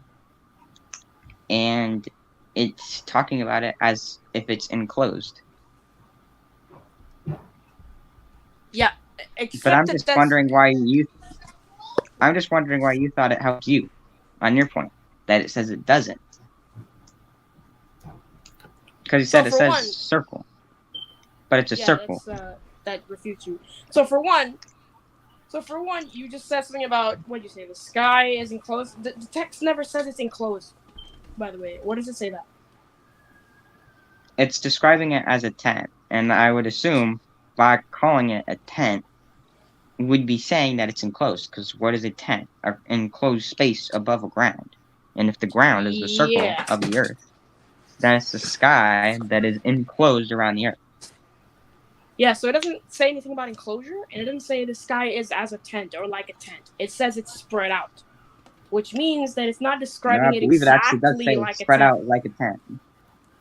and it's talking about it as if it's enclosed. Yeah, but I'm just wondering why you. I'm just wondering why you thought it helped you, on your point, that it says it doesn't. Because you said it says circle. But it's a circle. That refutes you. So for one, you just said something about, what did you say? The sky is enclosed. The text never says it's enclosed. By the way, what does it say that? it's describing it as a tent, and I would assume by calling it a tent would be saying that it's enclosed, because what is a tent? An enclosed space above a ground. And if the ground is the circle of the earth, then it's the sky that is enclosed around the earth. Yeah, so it doesn't say anything about enclosure, and it doesn't say the sky is as a tent or like a tent. It says it's spread out, which means that it's not describing it exactly it actually does say like spread a tent. out like a tent.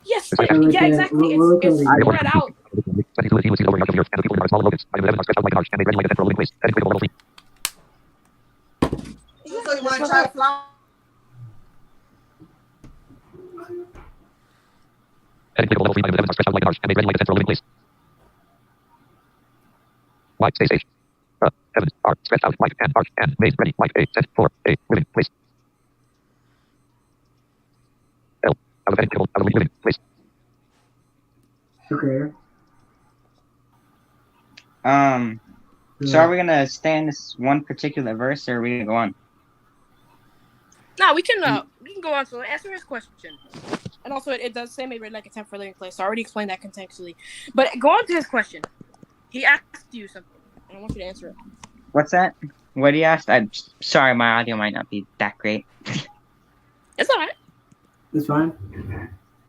Yes, yeah, exactly. It's spread out. White space H. Heavens are stretched out like an arch and made ready like a tent for a living place. L. Alphabetical living place. Okay. So are we gonna stay in this one particular verse, or are we gonna go on? No, we can go on. So answer his question. And also, it does say made ready like a tent for a living place. So I already explained that contextually. But go on to his question. He asked you something, and I want you to answer it. What's that? What he asked? I'm sorry, my audio might not be that great. It's alright. That's fine.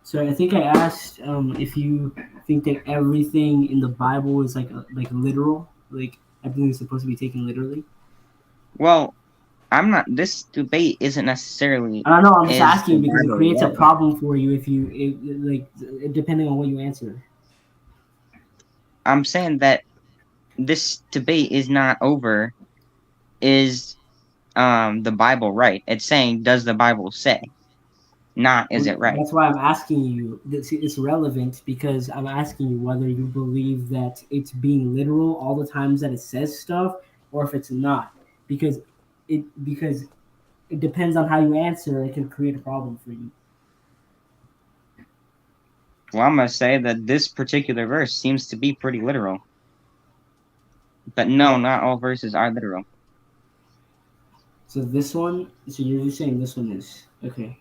So I think I asked if you think that everything in the Bible is like literal, like everything is supposed to be taken literally. Well, I'm not. This debate isn't necessarily. I don't know. I'm just asking because it creates a problem for you if you depending on what you answer. I'm saying that this debate is not over. Is the Bible right? It's saying, does the Bible say? Not, is it right? That's why I'm asking you. It's relevant because I'm asking you whether you believe that it's being literal all the times that it says stuff, or if it's not. Because it depends on how you answer. It can create a problem for you. Well, I'm gonna say that this particular verse seems to be pretty literal. But no, not all verses are literal. So this one. So you're just saying this one is okay.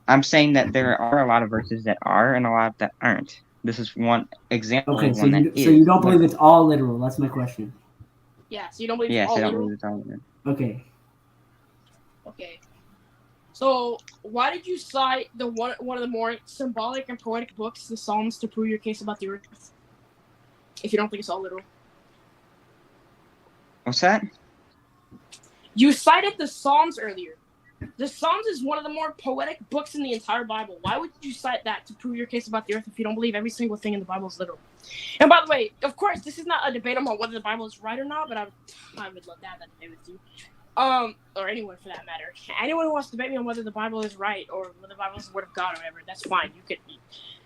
I'm saying that there are a lot of verses that are and a lot that aren't. This is one example. Okay, of one that so you don't believe it's all literal. That's my question. Yeah, so you don't believe Yes, it's all I don't literal? believe it's all literal. Okay. Okay. So why did you cite the one of the more symbolic and poetic books, the Psalms, to prove your case about the earth? If you don't think it's all literal. What's that? You cited the Psalms earlier. The Psalms is one of the more poetic books in the entire Bible. Why would you cite that to prove your case about the earth if you don't believe every single thing in the Bible is literal? And by the way, of course, this is not a debate about whether the Bible is right or not, but I would love to have that debate with you. Or anyone for that matter. Anyone who wants to debate me on whether the Bible is right or whether the Bible is the word of God or whatever, that's fine. You could be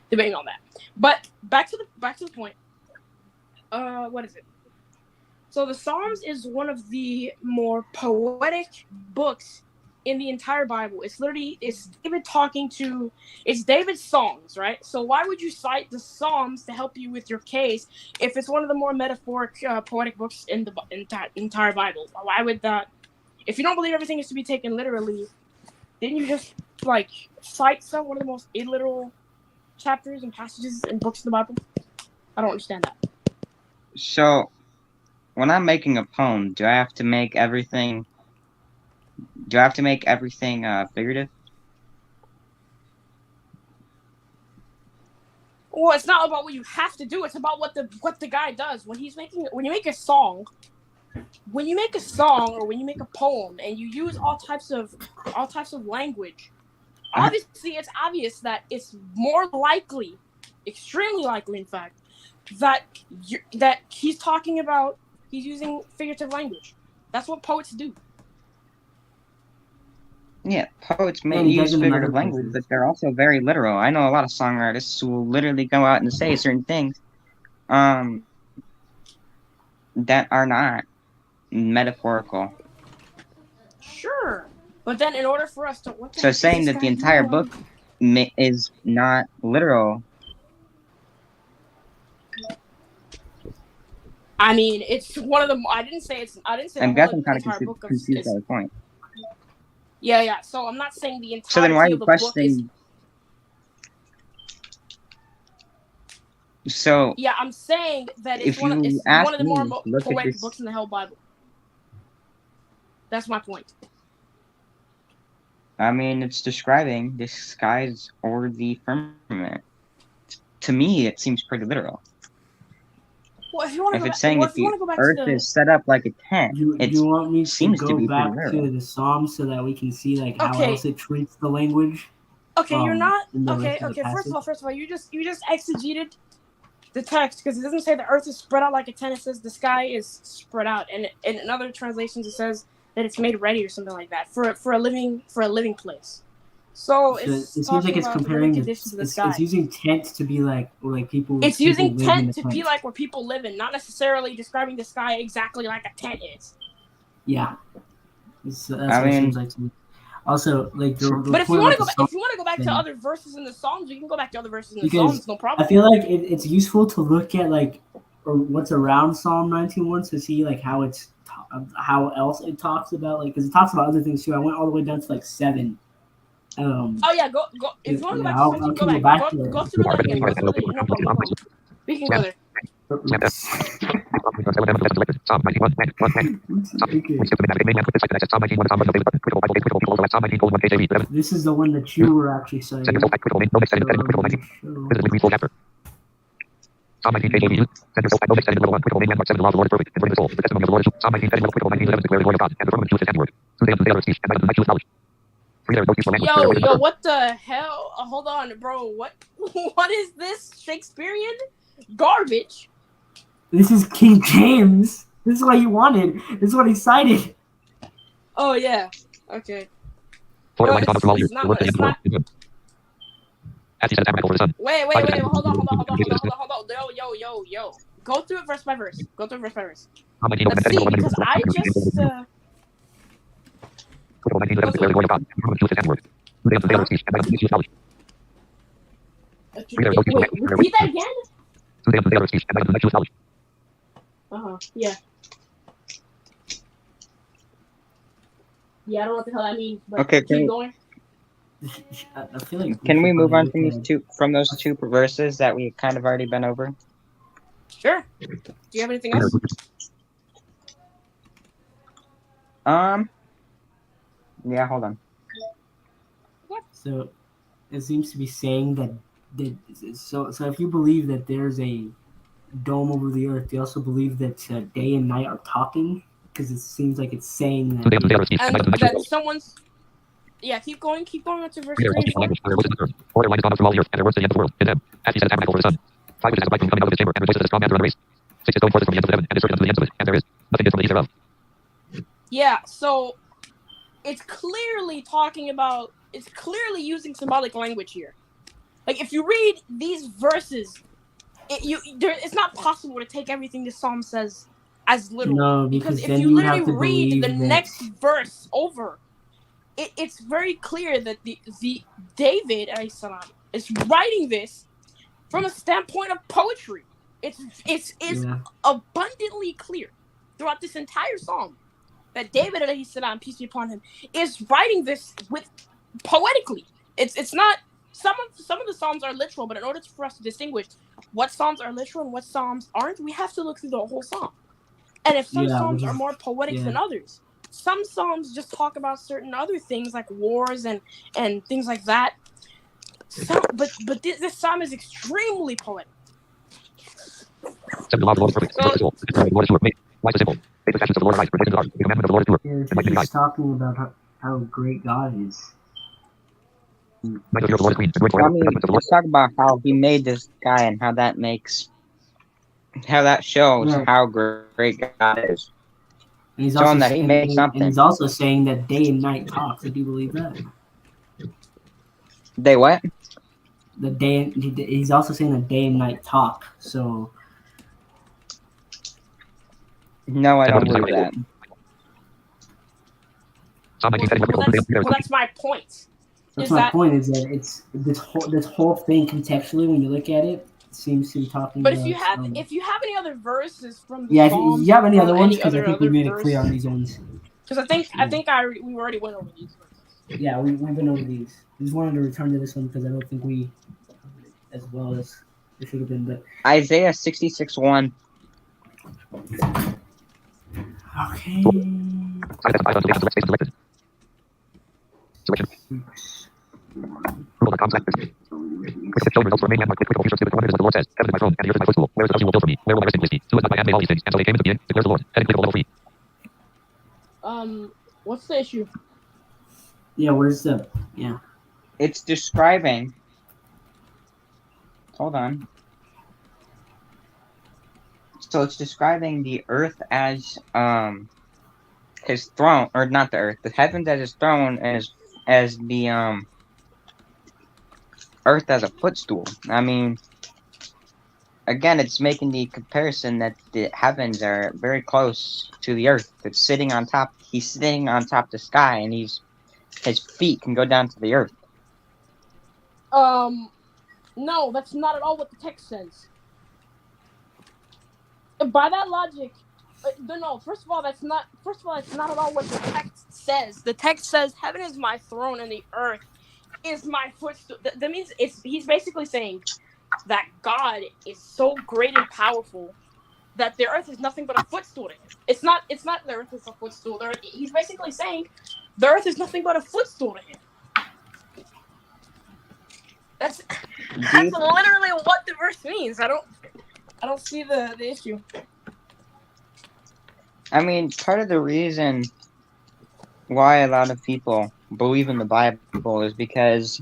debating on that. But back to the point. What is it? So the Psalms is one of the more poetic books in the entire Bible. It's David's songs, right? So why would you cite the Psalms to help you with your case if it's one of the more metaphoric, poetic books in the entire Bible? Why would that? If you don't believe everything is to be taken literally, didn't you just cite one of the most illiteral chapters and passages and books in the Bible? I don't understand that. So, when I'm making a poem, do I have to make everything figurative? Well, it's not about what you have to do. It's about what the guy does when you make a song or when you make a poem and you use all types of language. Obviously, it's obvious that it's more likely, extremely likely, in fact, that he's using figurative language. That's what poets do. Yeah, poets may use figurative language, but they're also very literal. I know a lot of song artists who will literally go out and say certain things that are not metaphorical. Sure, but then in order for us to... So saying that the entire book is not literal... I mean, it's one of the... I didn't say... I'm guessing kind of confused by the point. Yeah. So I'm not saying the entire. So then why are you questioning? So Yeah, I'm saying that it's if one of you ask the more me, look at poetic this. books in the whole Bible. That's my point. I mean, it's describing the skies or the firmament. To me, it seems pretty literal. Well, if you want to If go it's back, saying that the go back to Earth the is set up like a tent, Do it you want me to seems to go be pretty back literal. to the Psalms so that we can see like how Okay. else it treats the language? Okay, you're not in the okay. rest of the Okay, first passage? of all, you just exegeted the text because it doesn't say the Earth is spread out like a tent. It says the sky is spread out, and in other translations it says that it's made ready or something like that for a living place. So So it's it seems like it's about the comparing living the, conditions of the sky. it's using tent to be like people. It's people using live in tent a to tent. be like where people live in, not necessarily describing the sky exactly like a tent is. Yeah, that's what I it seems mean, like to me. Also, like But if you want to go back to other verses in the Psalms, you can go back to other verses in the Psalms, no problem. I feel like it's useful to look at like or what's around Psalm 19:1 to see like how how else it talks about like because it talks about other things too. I went all the way down to like 7. Oh yeah, go. If you want to go back to something, go back. Go through that again. No problem. We can go there. This is the one that you were actually saying. Psalm 19, page 82. Send yourself back, no extended little one. Critical main landmark 7, the law of the Lord is perfect. And bring the soul. The testimony of the Lord is true. Psalm 19, send yourself, critical main 11, declare the glory of God. And the firmament Jewish handiwork. Tuesday of the day of speech. And by the night Jewish knowledge. Free there, no peaceful language. Yo, what the hell? Hold on, bro. What is this Shakespearean garbage? This is King James. This is what he wanted. This is what he cited. Oh yeah. Okay. Florida line Thomas from all years. The Lord said, not... As he set a tabernacle for the sun. Wait. Hold on. Yo. Go through it verse by verse. Let's see, because I just. Critical 19, 11, declare the glory of God. And the firmament Jewish handiwork. Tuesday of the day of speech. And by the night Jewish knowledge. Wait, repeat that again? Tuesday of the day of speech. And by the night Jewish knowledge. Yeah. Yeah, I don't know what the hell that means, but okay, keep going. I feel like can we move on from those two verses that we've kind of already been over? Sure. Do you have anything else? Yeah, hold on. So it seems to be saying that so if you believe that there's a dome over the earth, you also believe that day and night are talking because it seems like it's saying that. And that someone's. Yeah, keep going to verse 3 and 4. Order line is Thomas from all the earth, and their words to the end of the world. In them, as he set a tabernacle for the sun. 5 witnesses of light coming out of his chamber, and rejoices as a strong man around a race. 6 is going forth from the ends of heaven, and is certain unto the ends of it, and there is nothing hid from the east thereof. Yeah, so it's clearly using symbolic language here. Like if you read these verses, it's not possible to take everything this psalm says as literal. No, because if you literally read the next verse over, it's very clear that the David alayhi salam is writing this from a standpoint of poetry. It's abundantly clear throughout this entire psalm that David alayhi salam, peace be upon him, is writing this with poetically. It's not some of the psalms are literal, but in order for us to distinguish what psalms are literal and what psalms aren't, we have to look through the whole psalm. And if some psalms are more poetic than others, some psalms just talk about certain other things like wars and things like that. But this psalm is extremely poetic. The law of the Lord is perfect. The Lord is true. Life is simple. The statutes of the Lord are right. The commandment of the Lord is pure. He's talking about how great God is. I mean, let's talk about how he made this guy and how that shows how great God is. And he's showing that he made something. And he's also saying that day and night talks. I do believe that. They what? He's also saying that day and night talk. So. No, I don't believe that. Well, that's my point. That's my point. Is that it's this whole thing contextually when you look at it seems to be talking. But about, if you have any other verses from the Psalms, if you have any other ones, because I think we made it clear on these ones. Because we already went over these verses. Yeah, we've been over these. I just wanted to return to this one because I don't think we, as well as It should have been, but Isaiah 66:1. okay. Selection. Rule of concept. Show results for main landmark. Critical future stupid. 1 minute as the Lord says. Heaven is my throne, and the earth is my footstool. Where is the house you will build for me? Where will my resting place be? Do it not my hand made all these things, and so they came into being, declares the Lord. Heading clickable level 3. What's the issue? Yeah, where's the It's describing. Hold on. So it's describing the earth as his throne, or not the earth, the heavens as his throne, as the earth as a footstool. I mean, again, it's making the comparison that the heavens are very close to the earth. It's sitting on top. He's sitting on top of the sky, and his feet can go down to the earth. No, that's not at all what the text says. By that logic, no. First of all, that's not at all what the text says. The text says, "Heaven is my throne, and the earth is my footstool." That means he's basically saying that God is so great and powerful that the earth is nothing but a footstool to him. It's not the earth is a footstool. He's basically saying the earth is nothing but a footstool to him. That's literally what the verse means. I don't see the issue. I mean, part of the reason why a lot of people believe in the Bible is because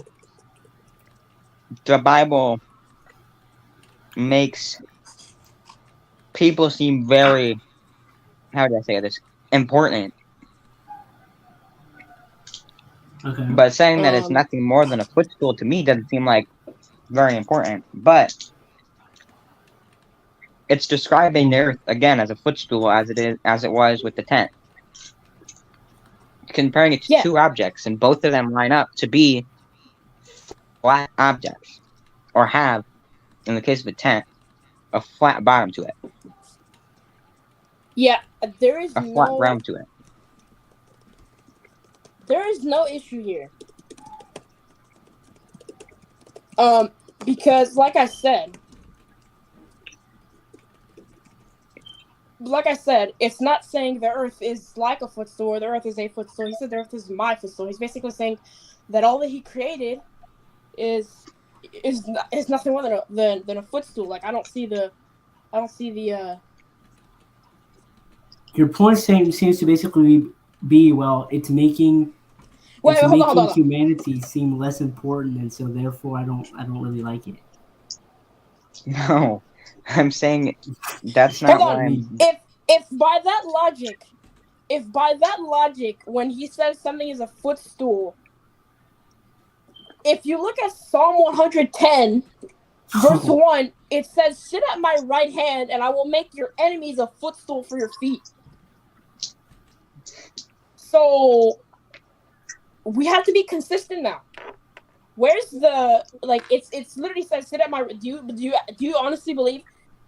the Bible makes people seem very, how do I say this, important. okay. But saying that it's nothing more than a footstool to me doesn't seem like very important. But it's describing the earth again as a footstool, as it was with the tent. Comparing it to two objects, and both of them line up to be flat objects, or have, in the case of a tent, a flat bottom to it. Yeah, there is a flat ground to it. There is no issue here. Because like I said, it's not saying the earth is like a footstool or the earth is a footstool. He said the earth is my footstool. He's basically saying that all that he created is nothing more than a footstool. Like I don't see the Your point seems to basically be, well, it's making humanity seem less important, and so therefore I don't really like it. No, I'm saying that's not what I mean. If by that logic, when he says something is a footstool, if you look at Psalm 110, verse 1, it says, "Sit at my right hand, and I will make your enemies a footstool for your feet." So we have to be consistent now. Where's the It's literally says, "Sit at my." Do you honestly believe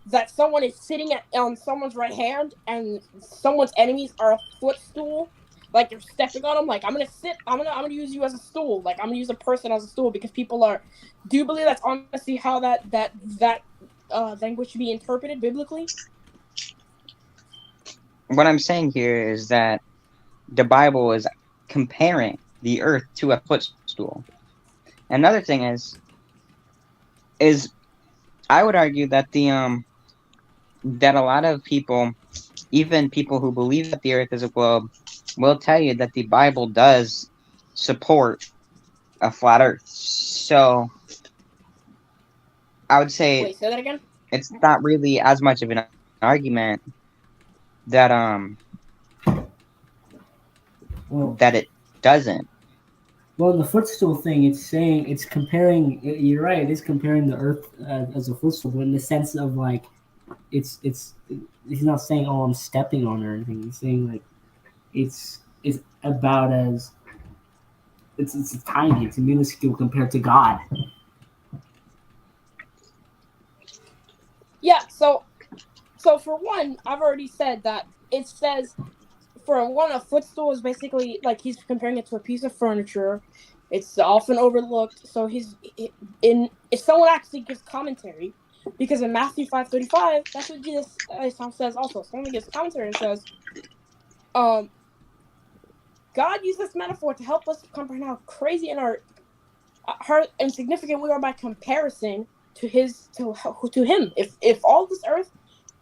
that someone is sitting on someone's right hand and someone's enemies are a footstool? Like you're stepping on them. Like I'm gonna use you as a stool. Like I'm gonna use a person as a stool because people are. Do you believe that's honestly how that language should be interpreted biblically? What I'm saying here is that the Bible is comparing the earth to a footstool. Another thing is I would argue that that a lot of people, even people who believe that the earth is a globe, will tell you that the Bible does support a flat earth. So I would say, wait, say that again? It's not really as much of an argument that that it doesn't. Well, the footstool thing, it's comparing. You're right. It is comparing the earth as a footstool, but in the sense of like, it's. He's not saying, "Oh, I'm stepping on or anything." He's saying like, it's about as. It's tiny. It's minuscule compared to God. Yeah. So for one, I've already said that it says. For one, a footstool is basically like he's comparing it to a piece of furniture. It's often overlooked. So if someone actually gives commentary, Because in Matthew 5:35, that's what Jesus says also. Someone gives commentary and says, God used this metaphor to help us comprehend how crazy and how insignificant we are by comparison to him. If all this earth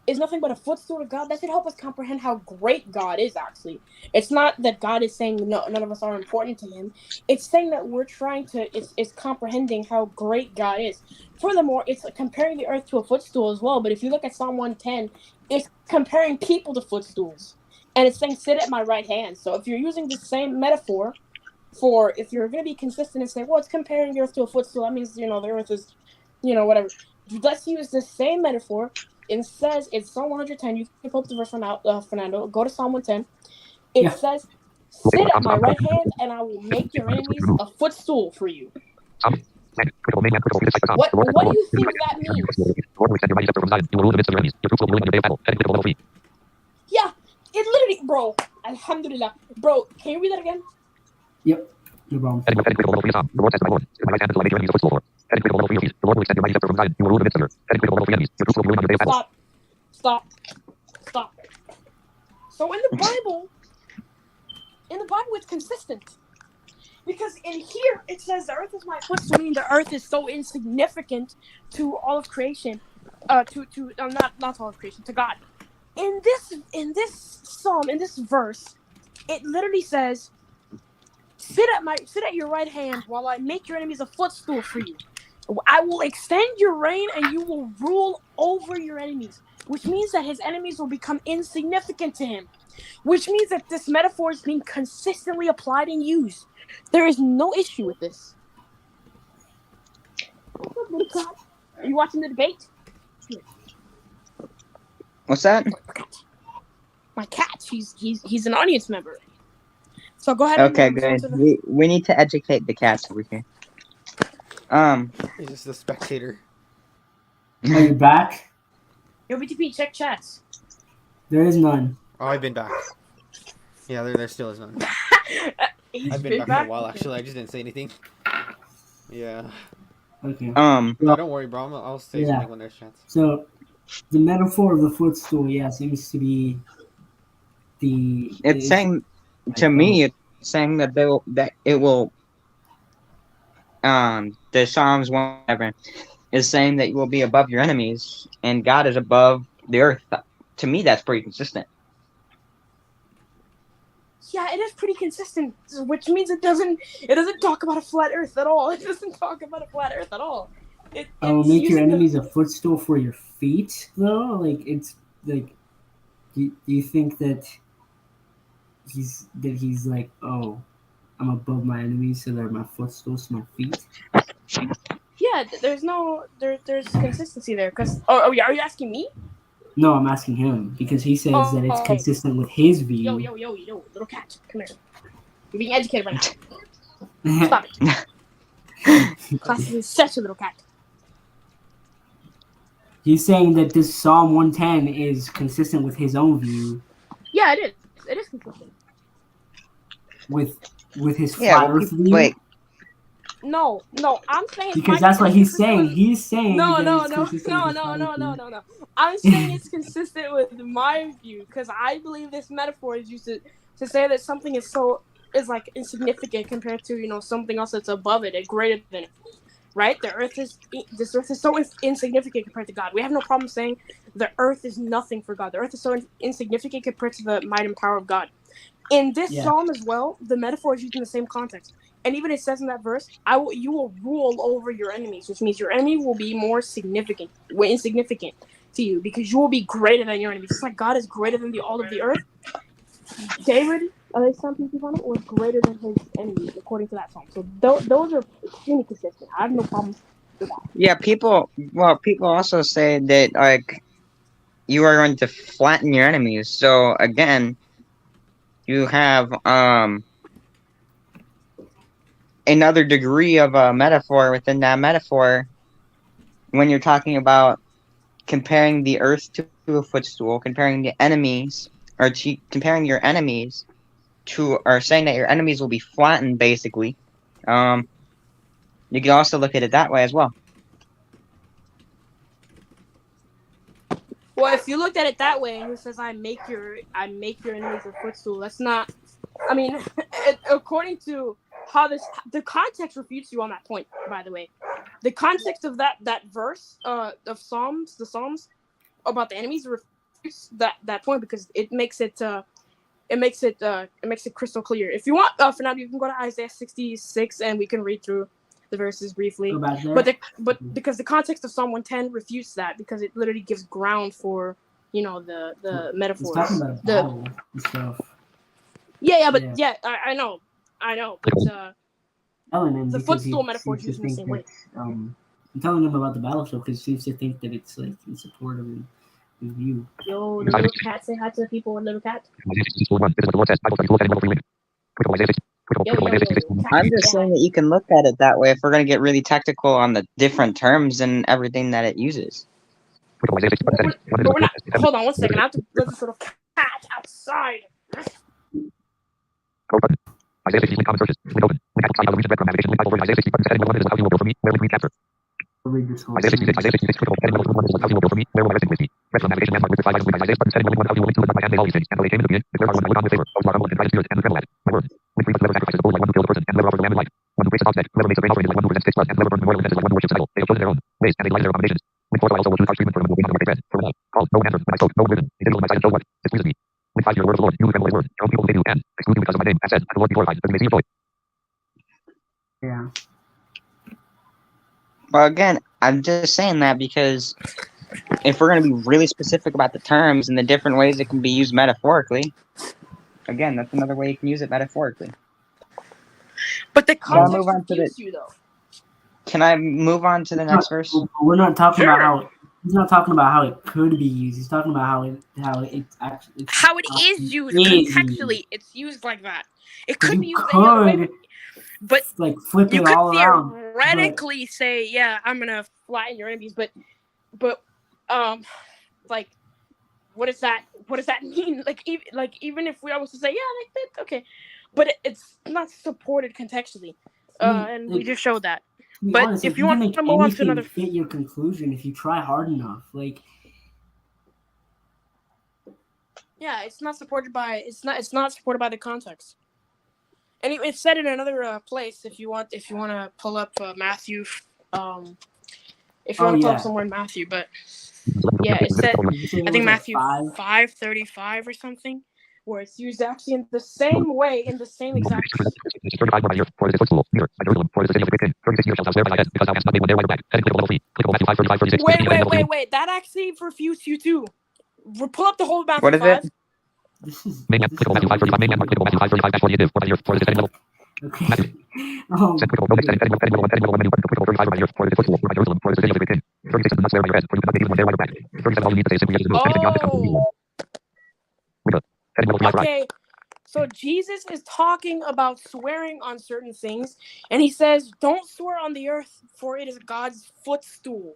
is nothing but a footstool to God, that should help us comprehend how great God is, actually. It's not that God is saying none of us are important to him. It's saying that we're trying to, it's comprehending how great God is. Furthermore, it's comparing the earth to a footstool as well. But if you look at Psalm 110, it's comparing people to footstools. And it's saying, sit at my right hand. So if you're using the same metaphor if you're going to be consistent and say, well, it's comparing the earth to a footstool, that means, the earth is, whatever. Let's use the same metaphor. It says in Psalm 110, you can pull up the verse Fernando, go to Psalm 110. It says, sit at my right hand and I will make your enemies a footstool for you. What do you think that means? Yeah, it literally, bro, alhamdulillah. Bro, can you read that again? Yep, no problem. Stop. So in the Bible, it's consistent. Because in here, it says the earth is my footstool, meaning the earth is so insignificant to all of creation. Not all of creation, to God. In this psalm, in this verse, it literally says, sit at your right hand while I make your enemies a footstool for you. I will extend your reign and you will rule over your enemies, which means that his enemies will become insignificant to him, which means that this metaphor is being consistently applied and used. There is no issue with this. Are you watching the debate? What's that? My cat. He's an audience member. So go ahead. Okay, good. We need to educate the cats over here. He's just a spectator. Are you back? Yo, BTP, check chats. There is none. Oh, I've been back. Yeah, there still is none. I've been back for a while, actually. I just didn't say anything. Yeah. Okay. No, don't worry, bro. I'll say something when there's chance. So, the metaphor of the footstool, seems to be It's saying, to me, it's saying that it will. The Psalms 1 is saying that you will be above your enemies, and God is above the earth. To me, that's pretty consistent. Yeah, it is pretty consistent, which means it doesn't talk about a flat earth at all. It doesn't talk about a flat earth at all. I will make your enemies a footstool for your feet, though. Like, it's like, do you think that he's like, oh, I'm above my enemies, so they're my footstools to my feet? Yeah, there's consistency there. Cause are you asking me? No, I'm asking him because he says that it's consistent with his view. Yo, little cat, come here. You're being educated right now. Stop it. Class is such a little cat. He's saying that this Psalm 110 is consistent with his own view. Yeah, it is. It is consistent. With his flat Earth view. Wait. No, I'm saying because that's what he's saying. He's saying no. I'm saying it's consistent with my view because I believe this metaphor is used to say that something is like insignificant compared to something else that's above it and greater than it. Right? This earth is so insignificant compared to God. We have no problem saying the earth is nothing for God. The earth is so insignificant compared to the might and power of God. In this psalm as well, the metaphor is used in the same context. And even it says in that verse, you will rule over your enemies, which means your enemy will be more insignificant to you because you will be greater than your enemies. Just like God is greater than all of the earth. David, some people on it, was greater than his enemies, according to that psalm. So those are extremely consistent. I have no problem with that. Yeah, people also say that like you are going to flatten your enemies. So again, you have another degree of a metaphor within that metaphor when you're talking about comparing the earth to a footstool, comparing the enemies, or comparing your enemies to, or saying that your enemies will be flattened, basically. You can also look at it that way as well. Well, if you looked at it that way, and it says I make your enemies a footstool, that's not. I mean, according to how the context refutes you on that point. By the way, the context of that verse of the Psalms about the enemies refutes that point because it makes it crystal clear. If you want, for now, you can go to Isaiah 66 and we can read through the verses briefly. But because the context of Psalm 110 refutes that because it literally gives ground for the metaphors. It's talking about battle and stuff. Yeah, I know, but the footstool metaphor is used in the same way. I'm telling him about the battle stuff because he seems to think that it's like in support of you. Yo, the little cat, say hi to the people with little cat. I'm just saying that you can look at it that way if we're going to get really technical on the different terms and everything that it uses. But we're not, hold on one second. I have to let this little cat outside. Isaiah 60 common searches. Link open. Link outside of the recent breadcrumb navigation. Link over Isaiah 60 setting level 1 is a housing will build for me. Where will we capture? Isaiah 66 critical setting level 1 is a housing will build for me. Where will I rest in with me? Breadcrumb navigation landmark with 5 items with Isaiah setting level 1 housing will link to live by hand all these things. And though they came in the beginning, declare our one by one with favor. Those who are humble and contrite in spirit and tremble at my word. Link 3 whoever sacrifices bulls like one who kills a person and whoever offers a lamb and life. One who breaks a dog's neck. Whoever makes a grain offering is like one who presents 6 plus and whoever burns memorial incense is like one who worships an idol. They have chosen their own ways and they delight in their abominations. Link 4 I also will choose harsh treatment for them who will not bread. For when I called, no one answered. When I spoke, no one listened. He did on my side and so what? This pleases me. Link 5 hear the word of the Lord. You who tremble at his word. Your own people say to and exclude you because of my name. I said, the Lord be glorified. Does he may see your joy? Yeah. Well, again, I'm just saying that because if we're going to be really specific about the terms and the different ways it can be used metaphorically, again, that's another way you can use it metaphorically. But the context refutes you, though. Can I move on to the next verse? We're not talking about how he's not talking about how it could be used. He's talking about how it's actually how it is used contextually. It's used like that. It could be used any other way, but like flip you it could all around. Theoretically say, yeah, I'm gonna flatten your enemies, but like, what does that mean? Like even if we always say, yeah, like that, okay, but it's not supported contextually, and we just showed that. But honest, if you want to move on to another, fit your conclusion if you try hard enough, like. Yeah, it's not supported by the context. And it's said in another place. If you want to pull up Matthew, if you want to pull up somewhere in Matthew, but yeah, it said I think Matthew 5:35 or something, where it's used actually in the same way in the same exact. Wait! That actually refutes you too. Pull up the whole Matthew 5. What is it? This is Maniac, clickable Matthew 535, Maniac, clickable Matthew 535, 48 for the setting level. okay. Matthew. Set clickable, no mix, setting level, menu, button, clickable 35 for the footstool, for Jerusalem, for the city of the great king. 36 is not swear by your head, for you cannot make even one there right back. 37 all you need to say is simply yes to do. Anything beyond this comes from you. Okay, so Jesus is talking about swearing on certain things, and he says, don't swear on the earth, for it is God's footstool.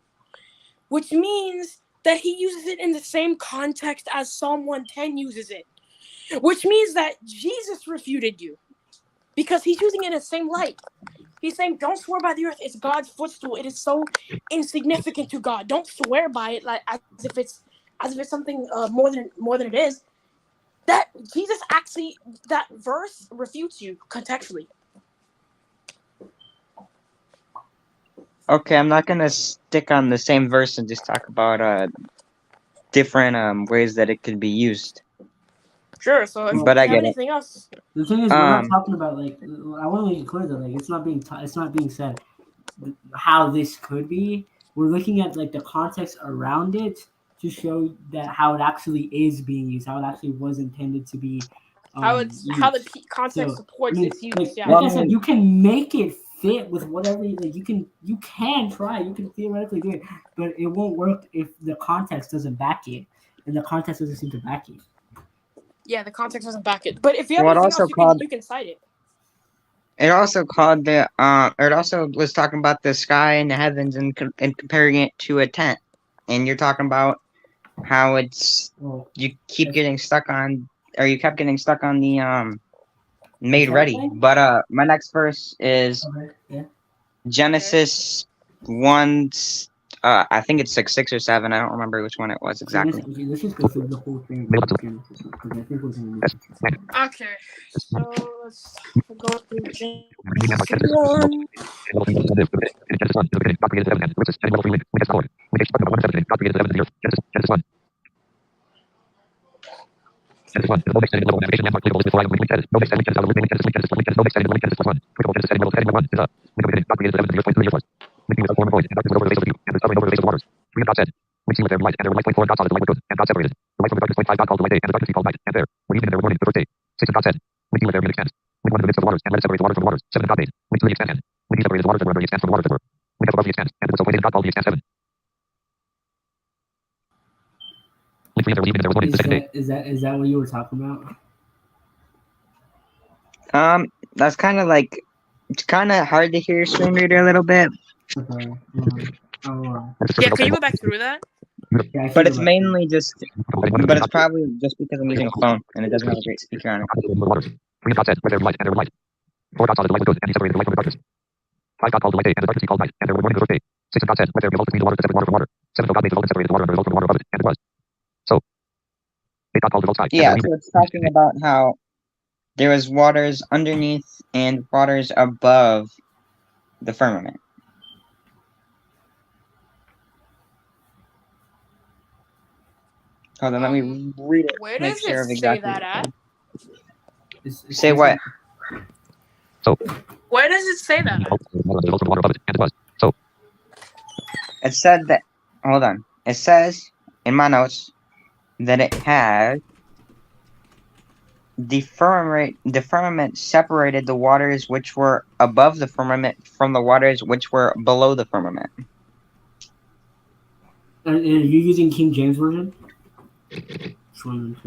Which means that he uses it in the same context as Psalm 110 uses it. Which means that Jesus refuted you. Because he's using it in the same light. He's saying, don't swear by the earth, it's God's footstool. It is so insignificant to God. Don't swear by it like as if it's something more than it is. That Jesus actually, that verse refutes you contextually. Okay, I'm not gonna stick on the same verse and just talk about different ways that it could be used. Sure. So, if but you I have get anything else, the thing is, we're not talking about like. I want to make it clear that like it's not being said how this could be. We're looking at like the context around it to show that how it actually is being used, how it actually was intended to be. How the context supports its use. Like, yeah. like I said, you can make it fit with whatever. Like you can try, you can theoretically do it, but it won't work if the context doesn't back it, and the context doesn't seem to back it. Yeah, the context doesn't back it. But if you have anything else, you can cite it. It also called it also was talking about the sky and the heavens and comparing it to a tent, and you're talking about how you kept getting stuck on the made ready. But my next verse is Genesis 1 I think it's 6 or 7. I don't remember which one it was exactly. Let's just go through the whole thing. Because I think we're gonna miss it. Okay, so let's go through Genesis 1. Is that what you were talking about? That's kind of like it's kind of hard to hear screen reader a little bit, Okay. Yeah, can you go back through that? Yeah, but it's mainly just, but it's probably just because I'm using a phone and it doesn't have a great speaker on it. Yeah, so it's talking about how there was waters underneath and waters above the firmament. Hold on, let me read it. Where Make does sure of it say exactly that at? Say what? Where does it say that at? It said that. Hold on. It says in my notes that it had the firmament separated the waters which were above the firmament from the waters which were below the firmament. Are you using King James version?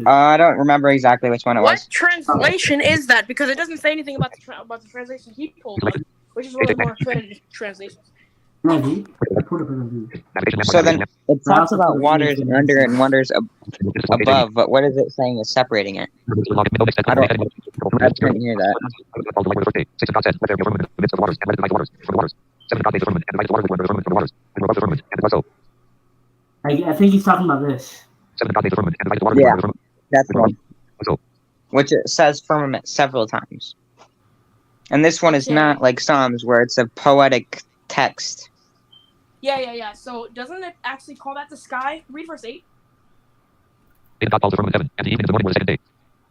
I don't remember exactly which one it What was. translation is that? Because it doesn't say anything about the translation he pulled up, which is one of the more accredited translations. So then it talks about waters under and waters above, but what is it saying is separating it? I couldn't hear that. I think he's talking about this. Yeah, that's one. Which it says firmament several times. And this one is not like Psalms where it's a poetic text. Yeah. So doesn't it actually call that the sky? Read verse 8.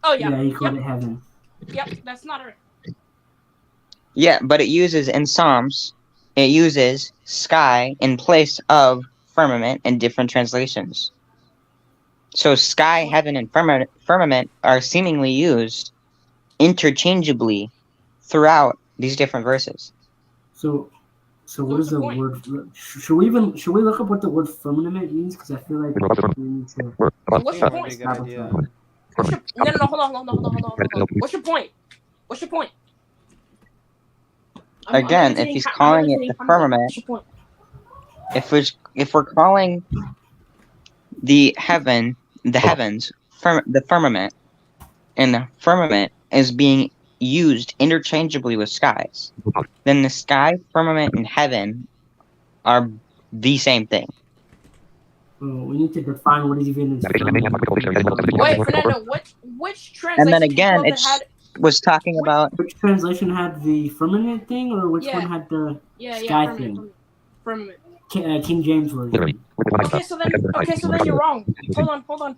Oh, yeah. Yeah, he called it heaven. Yep, that's not earth. Yeah, but it uses in Psalms, it uses sky in place of firmament in different translations. So sky, heaven, and firmament are seemingly used interchangeably throughout these different verses. So what is the word? Should we look up what the word firmament means? Because I feel like we need to. What's your point? No, hold on. What's your point? Again, if he's calling it the firmament, if we're calling the heavens, the firmament, and the firmament is being used interchangeably with skies, then the sky, firmament, and heaven are the same thing. We need to define what is even. Wait, Fernando, which translation? And then again, it was talking about which translation had the firmament thing, or which one had the sky thing? Firmament. King James version. Okay, so then you're wrong. Hold on.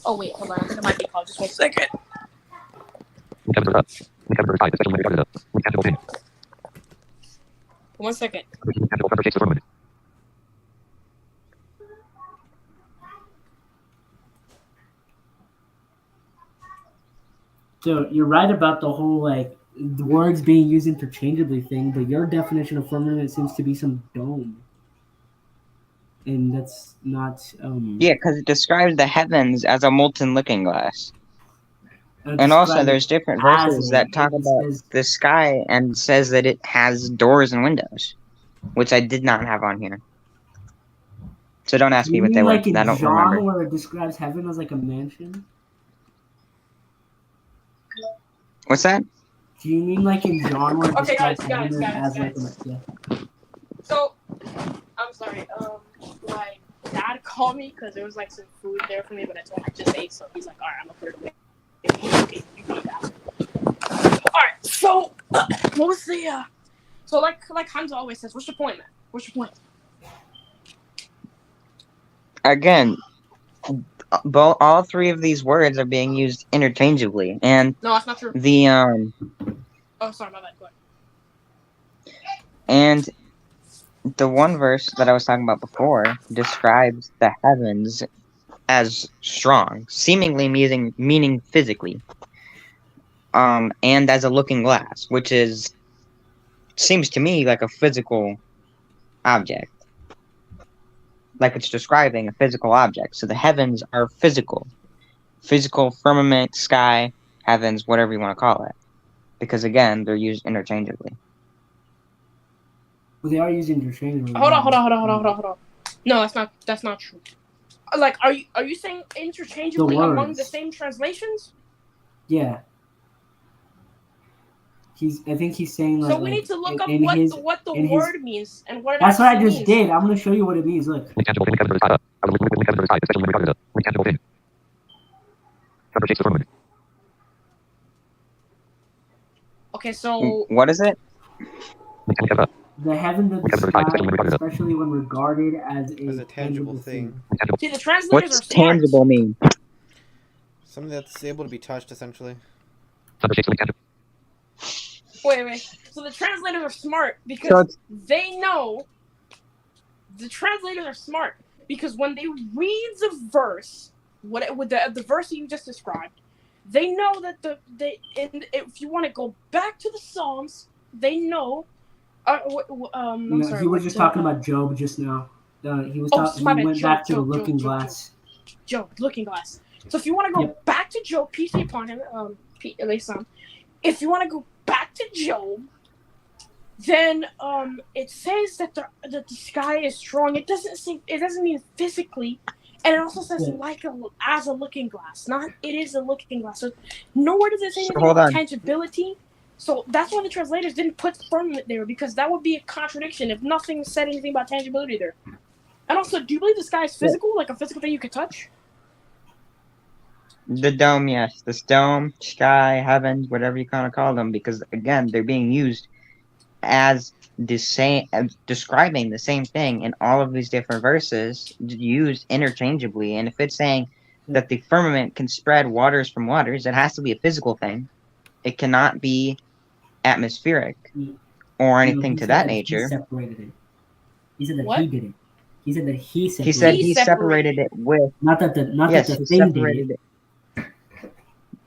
Oh wait, hold on. I think it might be called. Just 1 second. One second. So you're right about the whole like the words being used interchangeably thing, but your definition of firmament seems to be some dome, and that's not. Yeah, because it describes the heavens as a molten looking glass. And also, there's different verses that talk about the sky and says that it has doors and windows, which I did not have on here. So don't ask me what they were. I don't remember. Where it describes heaven as like a mansion. What's that? Do you mean like in John where it describes guys. heaven as like a So, I'm sorry. My dad called me because there was like some food there for me, but I told him I just ate, so he's like, "All right, I'm gonna put it away." Okay, you can eat that. All right. So, what was the? So like Hamza always says, "What's your point, man? What's your point?" Again, all three of these words are being used interchangeably, and No, that's not true. the Oh, sorry, my bad. Go ahead. and the one verse that I was talking about before describes the heavens as strong, seemingly meaning physically, and as a looking glass, which seems to me like a physical object. Like it's describing a physical object. So the heavens are physical firmament, sky, heavens, whatever you want to call it, because again, they're used interchangeably. Well, they are used interchangeably. Hold on. No, that's not true. Like, are you saying interchangeably among the same translations? Yeah. I think he's saying like. So we need to look up what the word means and what it That's what I just means. did. I'm gonna show you what it means. Look. Intangible thing in heaven or sky. I was looking at the sky, especially when regarded as a intangible thing. Thunder shakes the firmament. Okay, so what is it? The heavens and the sky, especially when regarded as a tangible thing. See, the translators What's are smart. tangible mean? Something that's able to be touched, essentially. Thunder shakes the intangible. Wait. So the translators are smart because they know. The translators are smart because when they read the verse, the verse that you just described, they know that if you want to go back to the Psalms, they know. I'm sorry, he was just talking about Job just now. He was talking. He went back to the Looking Glass. Job, Looking Glass. So if you want to go back to Job, peace be upon him, if you want to go back to Job, then it says that the sky is strong. It doesn't mean physically, and it also says as a looking glass. Not it is a looking glass. So nowhere does it say anything about tangibility. So that's why the translators didn't put firmament there, because that would be a contradiction if nothing said anything about tangibility there. And also, do you believe the sky is physical, like a physical thing you could touch? The dome, yes. The dome, sky, heavens, whatever you kind of call them, because again, they're being used as describing the same thing in all of these different verses, used interchangeably. And if it's saying that the firmament can spread waters from waters, it has to be a physical thing. It cannot be atmospheric or anything to that nature. He separated it. He said that what? He did it. He said that he separated it. He said he separated it with. Not that the thing did it.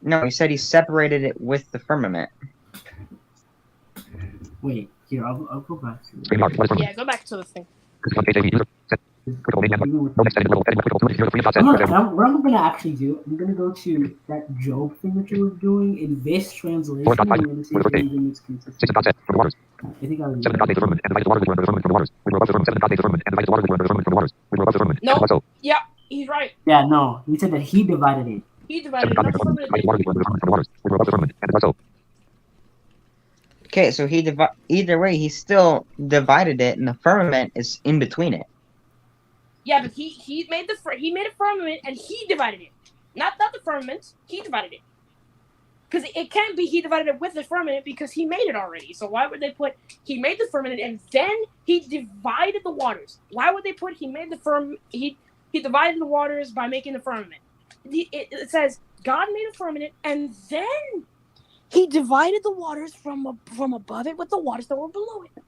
No, he said he separated it with the firmament. Wait, here, I'll go back to it. Yeah, go back to the thing. What I'm going to actually do, I'm going to go to that Job thing that you were doing in this translation. I'm going to see if anything is consistent. I think I'll No, yeah, he's right. Yeah, no, he said that he divided it. He divided it. Okay, so either way, he still divided it, and the firmament is in between it. Yeah, but he made a firmament and he divided it. Not the firmament. He divided it. Because it can't be he divided it with the firmament because he made it already. So why would they put he made the firmament and then he divided the waters? Why would they put he divided the waters by making the firmament? It says God made a firmament and then he divided the waters from above it with the waters that were below it.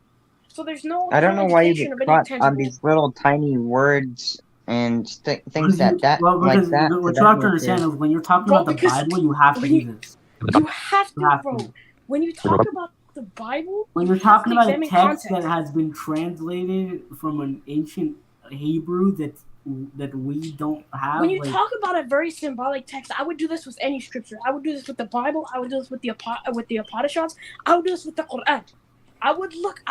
So there's no. I don't know why you get caught on these little tiny words and things that. Well, because what you have to understand is when you're talking about the Bible, you have to do this. You have to, bro. When you talk about the Bible, when you're talking about a text that has been translated from an ancient Hebrew that we don't have. When you talk about a very symbolic text, I would do this with any scripture. I would do this with the Bible. I would do this with the Upanishads. I would do this with the Quran. I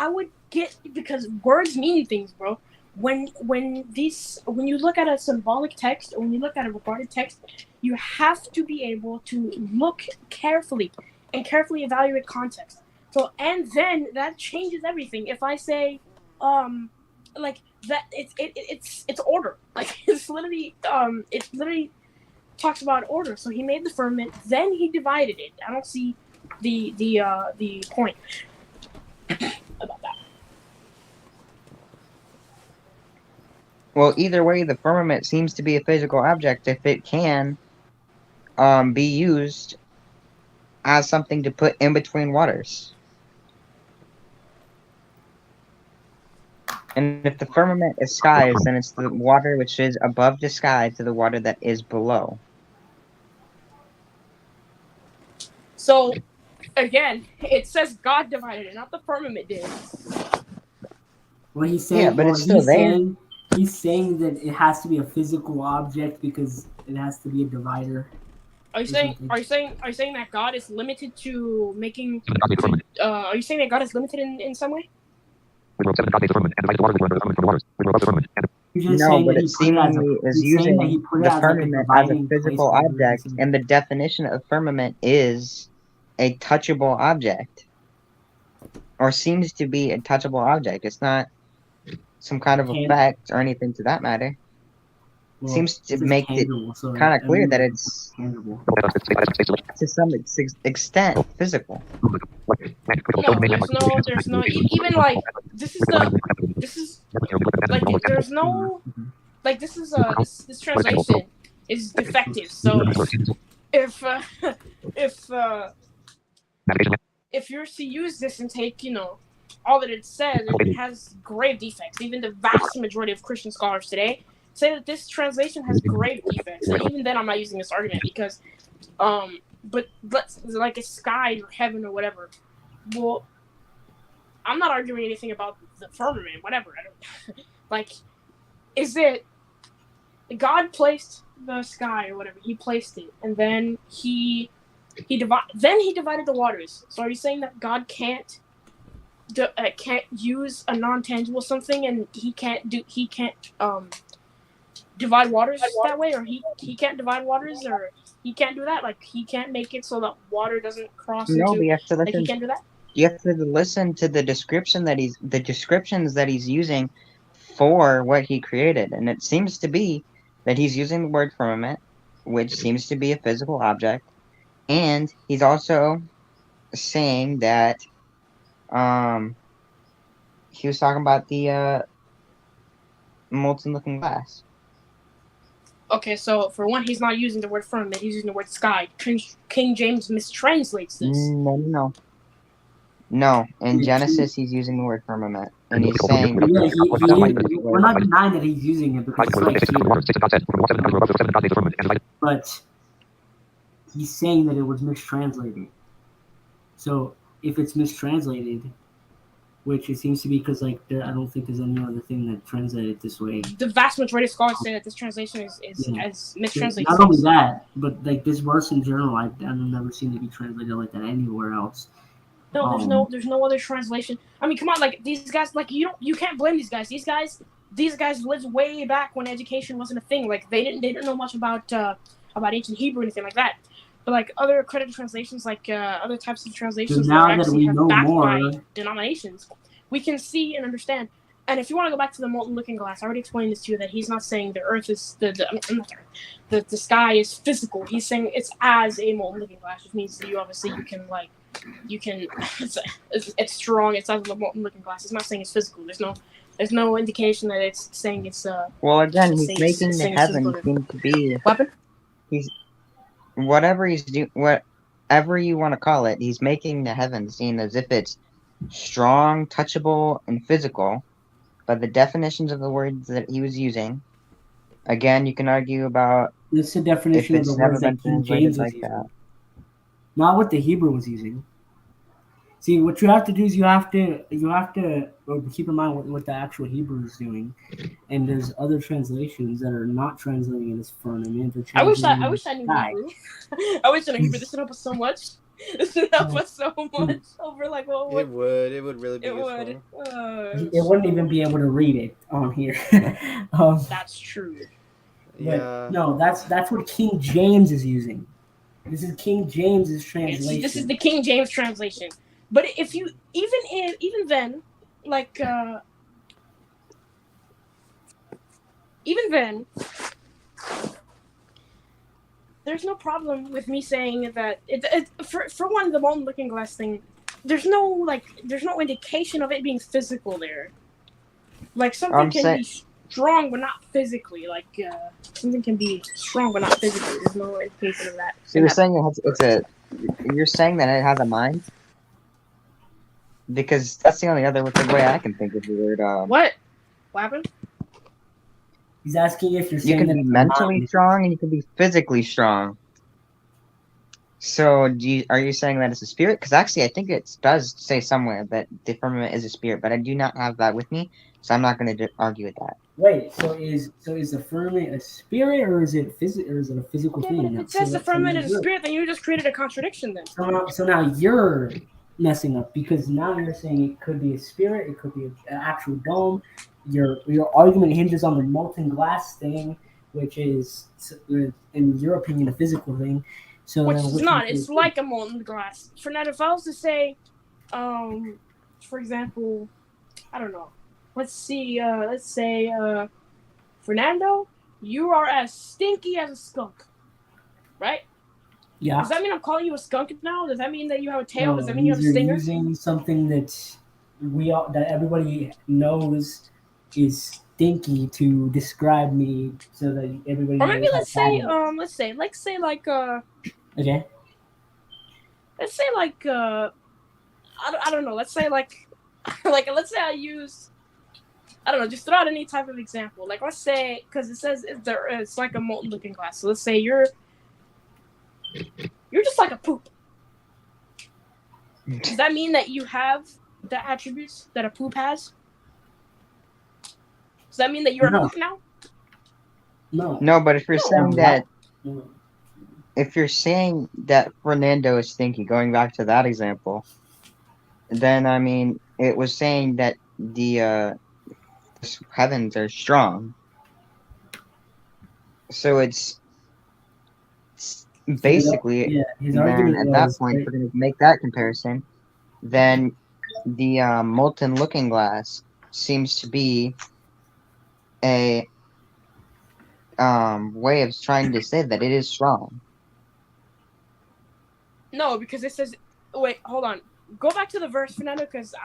would get, because words mean things, bro. When you look at a symbolic text or when you look at a regarded text, you have to be able to look carefully and carefully evaluate context. So, and then that changes everything. If I say, like that. It's order. Like it literally talks about order. So he made the firmament, then he divided it. I don't see the point about that. Well, either way, the firmament seems to be a physical object if it can be used as something to put in between waters. And if the firmament is skies, then it's the water which is above the sky to the water that is below. So, again, it says God divided it, not the firmament did. Well, he's saying, Yeah, but it's still there. He's saying that it has to be a physical object because it has to be a divider. Are you saying that God is limited to making? Are you saying that God is limited in some way? No, but it seemingly is using the firmament as a physical object, and the definition of firmament is a touchable object, or seems to be a touchable object. It's not some kind of effect or anything to that matter. Well, seems to make it kind of clear that it's to some extent physical. No, there's no even like this is like there's no like this translation is defective. So if you're to use this and take all that it says, it has grave defects. Even the vast majority of Christian scholars today say that this translation has grave defects, and even then I'm not using this argument because but let's like a sky or heaven or whatever. Well, I'm not arguing anything about the firmament, whatever. I don't like. Is it God placed the sky or whatever? He placed it, and then he divided the waters. So are you saying that God can't use a non-tangible something, and he can't divide waters that way, or he can't divide waters, or he can't do that? Like he can't make it so that water doesn't cross into. We have to listen. Like he can't do that. You have to listen to the descriptions that he's using for what he created, and it seems to be that he's using the word firmament, which seems to be a physical object, and he's also saying that he was talking about the molten looking glass. Okay, so for one, he's not using the word firmament; he's using the word sky. King James mistranslates this. No, in Genesis he's using the word firmament, and he's saying we're not denying that he's using it because but he's saying that it was mistranslated. So if it's mistranslated, which it seems to be because I don't think there's any other thing that translated this way. The vast majority of scholars say that this translation is as mistranslated. Not only that, but like this verse in general, I've never seen it be translated like that anywhere else. No, there's no other translation. I mean, come on, like these guys, like you can't blame these guys. These guys lived way back when education wasn't a thing. Like they didn't know much about ancient Hebrew or anything like that. But like other accredited translations, like other types of translations that actually have backed by denominations, we can see and understand. And if you want to go back to the molten looking glass, I already explained this to you that he's not saying the earth is the sky is physical. He's saying it's as a molten looking glass, which means that you can it's strong. It's as a molten looking glass. It's not saying it's physical. There's no indication that it's saying it's well, again, he's making the heaven seem to be weapon. Whatever he's doing, whatever you want to call it, he's making the heaven seem as if it's strong, touchable, and physical. But the definitions of the words that he was using, again, you can argue about. It's the definition of the words that King James was using. Not what the Hebrew was using. See, what you have to do is you have to keep in mind what the actual Hebrew is doing, and there's other translations that are not translating it as firmament. I wish I knew Hebrew. I wish I knew Hebrew. This would help us so much. This would help us so much over like what? It would really be useful. It wouldn't even be able to read it on here. That's true. Yeah. No, that's what King James is using. This is King James's translation. This is the King James translation. But if you even then, like even then, there's no problem with me saying that for one, the molten looking glass thing, there's no indication of it being physical there. Like something can be strong but not physically. Like something can be strong but not physically. There's no indication of that. So you're saying you're saying that it has a mind? Because that's the only other way I can think of the word. What happened? He's asking if you're saying you can be mentally strong and you can be physically strong. So are you saying that it's a spirit? Because actually, I think it does say somewhere that the firmament is a spirit, but I do not have that with me, so I'm not going to argue with that. Wait, so is the firmament a spirit or is it a physical thing? But if it says the firmament is a spirit, then you just created a contradiction then. So now you're messing up because now you're saying it could be a spirit, it could be an actual dome. Your argument hinges on the molten glass thing, which is, in your opinion, a physical thing. So which is not. It's like a molten glass. Fernando, if I was to say, for example, I don't know. Let's see. Let's say, Fernando, you are as stinky as a skunk, right? Yeah. Does that mean I'm calling you a skunk now? Does that mean that you have a tail? Does that mean you have a stinger? Using something that that everybody knows is stinky to describe me, so that everybody. Or maybe let's say okay. Let's say like I don't know. Let's say like let's say I use. I don't know. Just throw out any type of example. Like let's say because it says it's like a molten looking glass. So let's say you're just like a poop. Does that mean that you have the attributes that a poop has? Does that mean that you're a poop now? No, but if you're saying that, if you're saying that Fernando is stinky, going back to that example, then I mean, it was saying that the heavens are strong. So it's basically, his argument at that point, if we're going to make that comparison, then the molten looking glass seems to be a way of trying to say that it is strong. No, because it says, wait, hold on. Go back to the verse, Fernando, because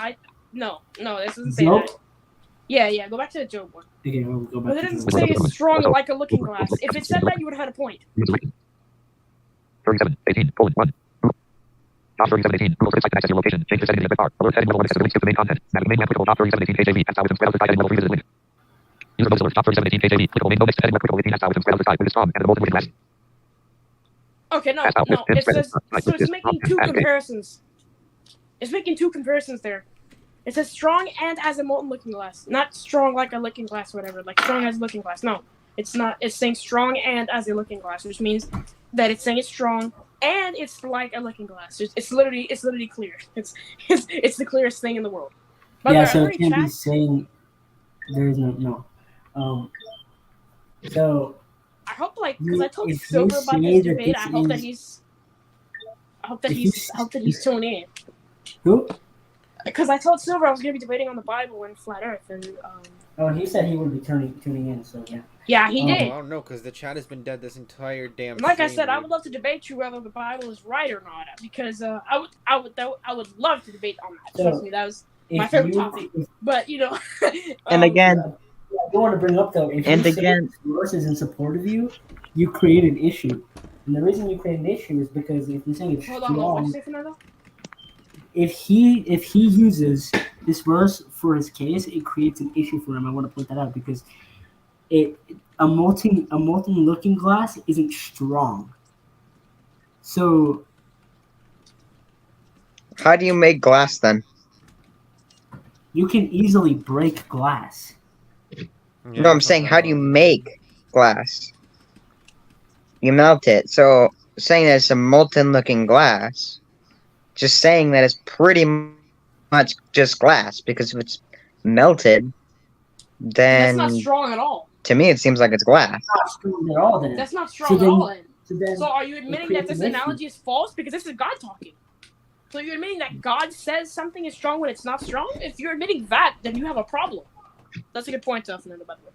no, this doesn't say that. Yeah, go back to the Job one. Okay, we'll go back. But it doesn't say it's strong like a looking glass. If it said that, you would have had a point. 37:18, colon 1. Top 37:18. Google search site can access your location. Change the setting in the bar. Alert heading will access the links to the main content. Main applicable top 37:18 page AV. That's how it's inscribed heading will revisit link. User notice alert top 37:18 page AV. Clickable main next heading clickable 18 that's how it's inscribed side with strong and the molten looking glass. Okay, no. It says so it's making two comparisons. It's making two comparisons there. It says strong and as a molten looking glass. Not strong like a looking glass or whatever. Like strong as a looking glass. No. It's not. It's saying strong and as a looking glass, which means that it's saying it's strong and it's like a looking glass. It's literally clear. It's the clearest thing in the world. But yeah, so it can't be saying there is no. So I hope because I told Silver about this debate. I hope that he's tuning in. Who? Because I told Silver I was going to be debating on the Bible and flat Earth, and he said he would be tuning in. So yeah. Yeah, he did. I don't know because the chat has been dead this entire damn. Like I said, I would love to debate you whether the Bible is right or not, because I would love to debate on that. Trust me, that was my favorite topic. But and again, I don't want to bring up though. If verse is in support of you, you create an issue, and the reason you create an issue is because if you're saying it's strong. If he uses this verse for his case, it creates an issue for him. I want to point that out because a molten looking glass isn't strong. So how do you make glass then? You can easily break glass. Yeah, no, I'm saying how do you make glass? You melt it. So saying that it's a molten looking glass, just saying that it's pretty much just glass, because if it's melted, then that's not strong at all. To me, it seems like it's glass. That's not strong at all. Then that's not strong at all. So are you admitting that this analogy is false? Because this is God talking. So you're admitting that God says something is strong when it's not strong? If you're admitting that, then you have a problem. That's a good point, Fernando, by the way.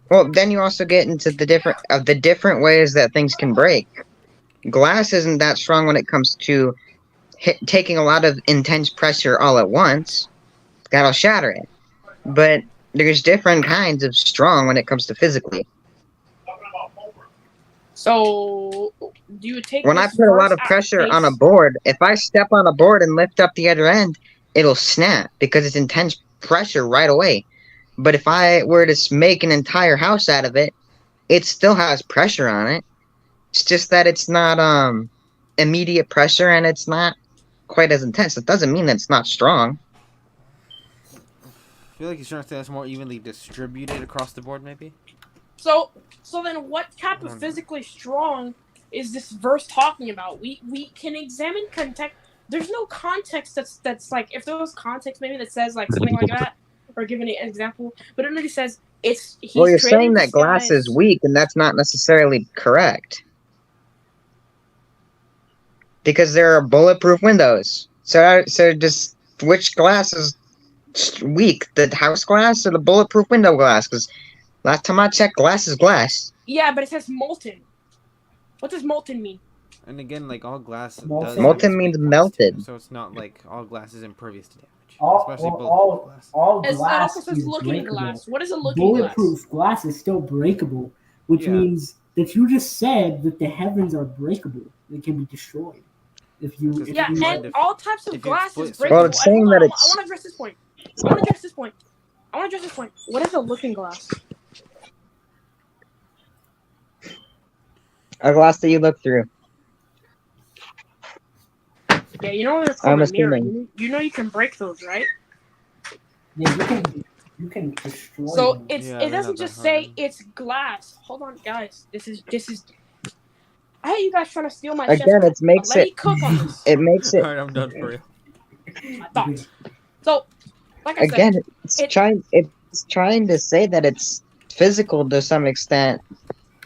Well, then you also get into the different ways that things can break. Glass isn't that strong when it comes to taking a lot of intense pressure all at once. That'll shatter it. But there's different kinds of strong when it comes to physically. So, do you take When I this put a lot verse of at pressure on a face? board, if I step on a board and lift up the other end, it'll snap because it's intense pressure right away. But if I were to make an entire house out of it, it still has pressure on it. It's just that it's not immediate pressure and it's not quite as intense. It doesn't mean that it's not strong. I feel like you're trying to say that's more evenly distributed across the board, maybe. So then, what type of physically strong is this verse talking about? We can examine context. There's no context that's like, if there was context maybe that says like something like that, or giving an example, but it literally says he's Well, you're saying creating that glass is weak, and that's not necessarily correct. Because there are bulletproof windows. So just which glass is weak? The house glass or the bulletproof window glass? Because last time I checked, glass is glass. Yeah, but it says molten. What does molten mean? And again, like all glass Molten means melted. Too, so it's not like all glass is impervious to damage. All It glass also says is looking breakable. glass. What is a looking glass? Bulletproof glass is still breakable, which means that you just said that the heavens are breakable. They can be destroyed. And all types of glass is breakable. Well, it's saying that it's... I want to address this point. I want to address this point. What is a looking glass? A glass that you look through. Yeah, you know it's called a mirror. You know you can break those, right? Yeah, you can destroy. So them. it doesn't just say it's glass. Hold on, guys. This is. I hate you guys trying to steal my. Again, it makes Let me cook on this. It makes it. Alright, I'm done for you. I thought. So, like I Again, said, it's trying to say that it's physical to some extent.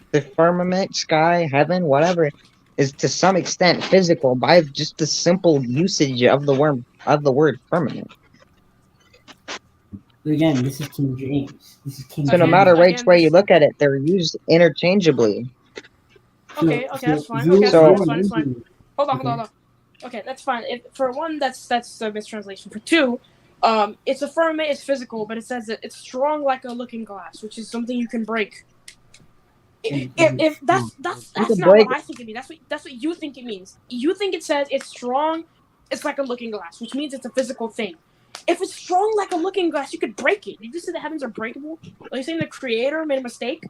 The firmament, sky, heaven, whatever, is to some extent physical by just the simple usage of the word firmament. Again, this is King James. So no matter which way you look at it, they're used interchangeably. Okay, that's fine. That's fine. Hold on. Okay, that's fine. For one, that's a mistranslation. For two, it's a firmament, it's physical, but it says that it's strong like a looking glass, which is something you can break. If that's not what I think it means. That's what you think it means. You think it says it's strong, it's like a looking glass, which means it's a physical thing. If it's strong like a looking glass, you could break it. Did you just say the heavens are breakable? Are you saying the creator made a mistake?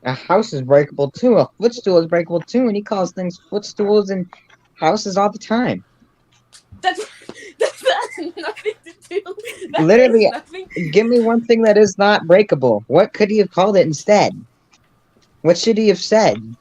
A house is breakable too. A footstool is breakable too, and he calls things footstools and houses all the time. That's nothing to do. Literally, give me one thing that is not breakable. What could he have called it instead? What should he have said?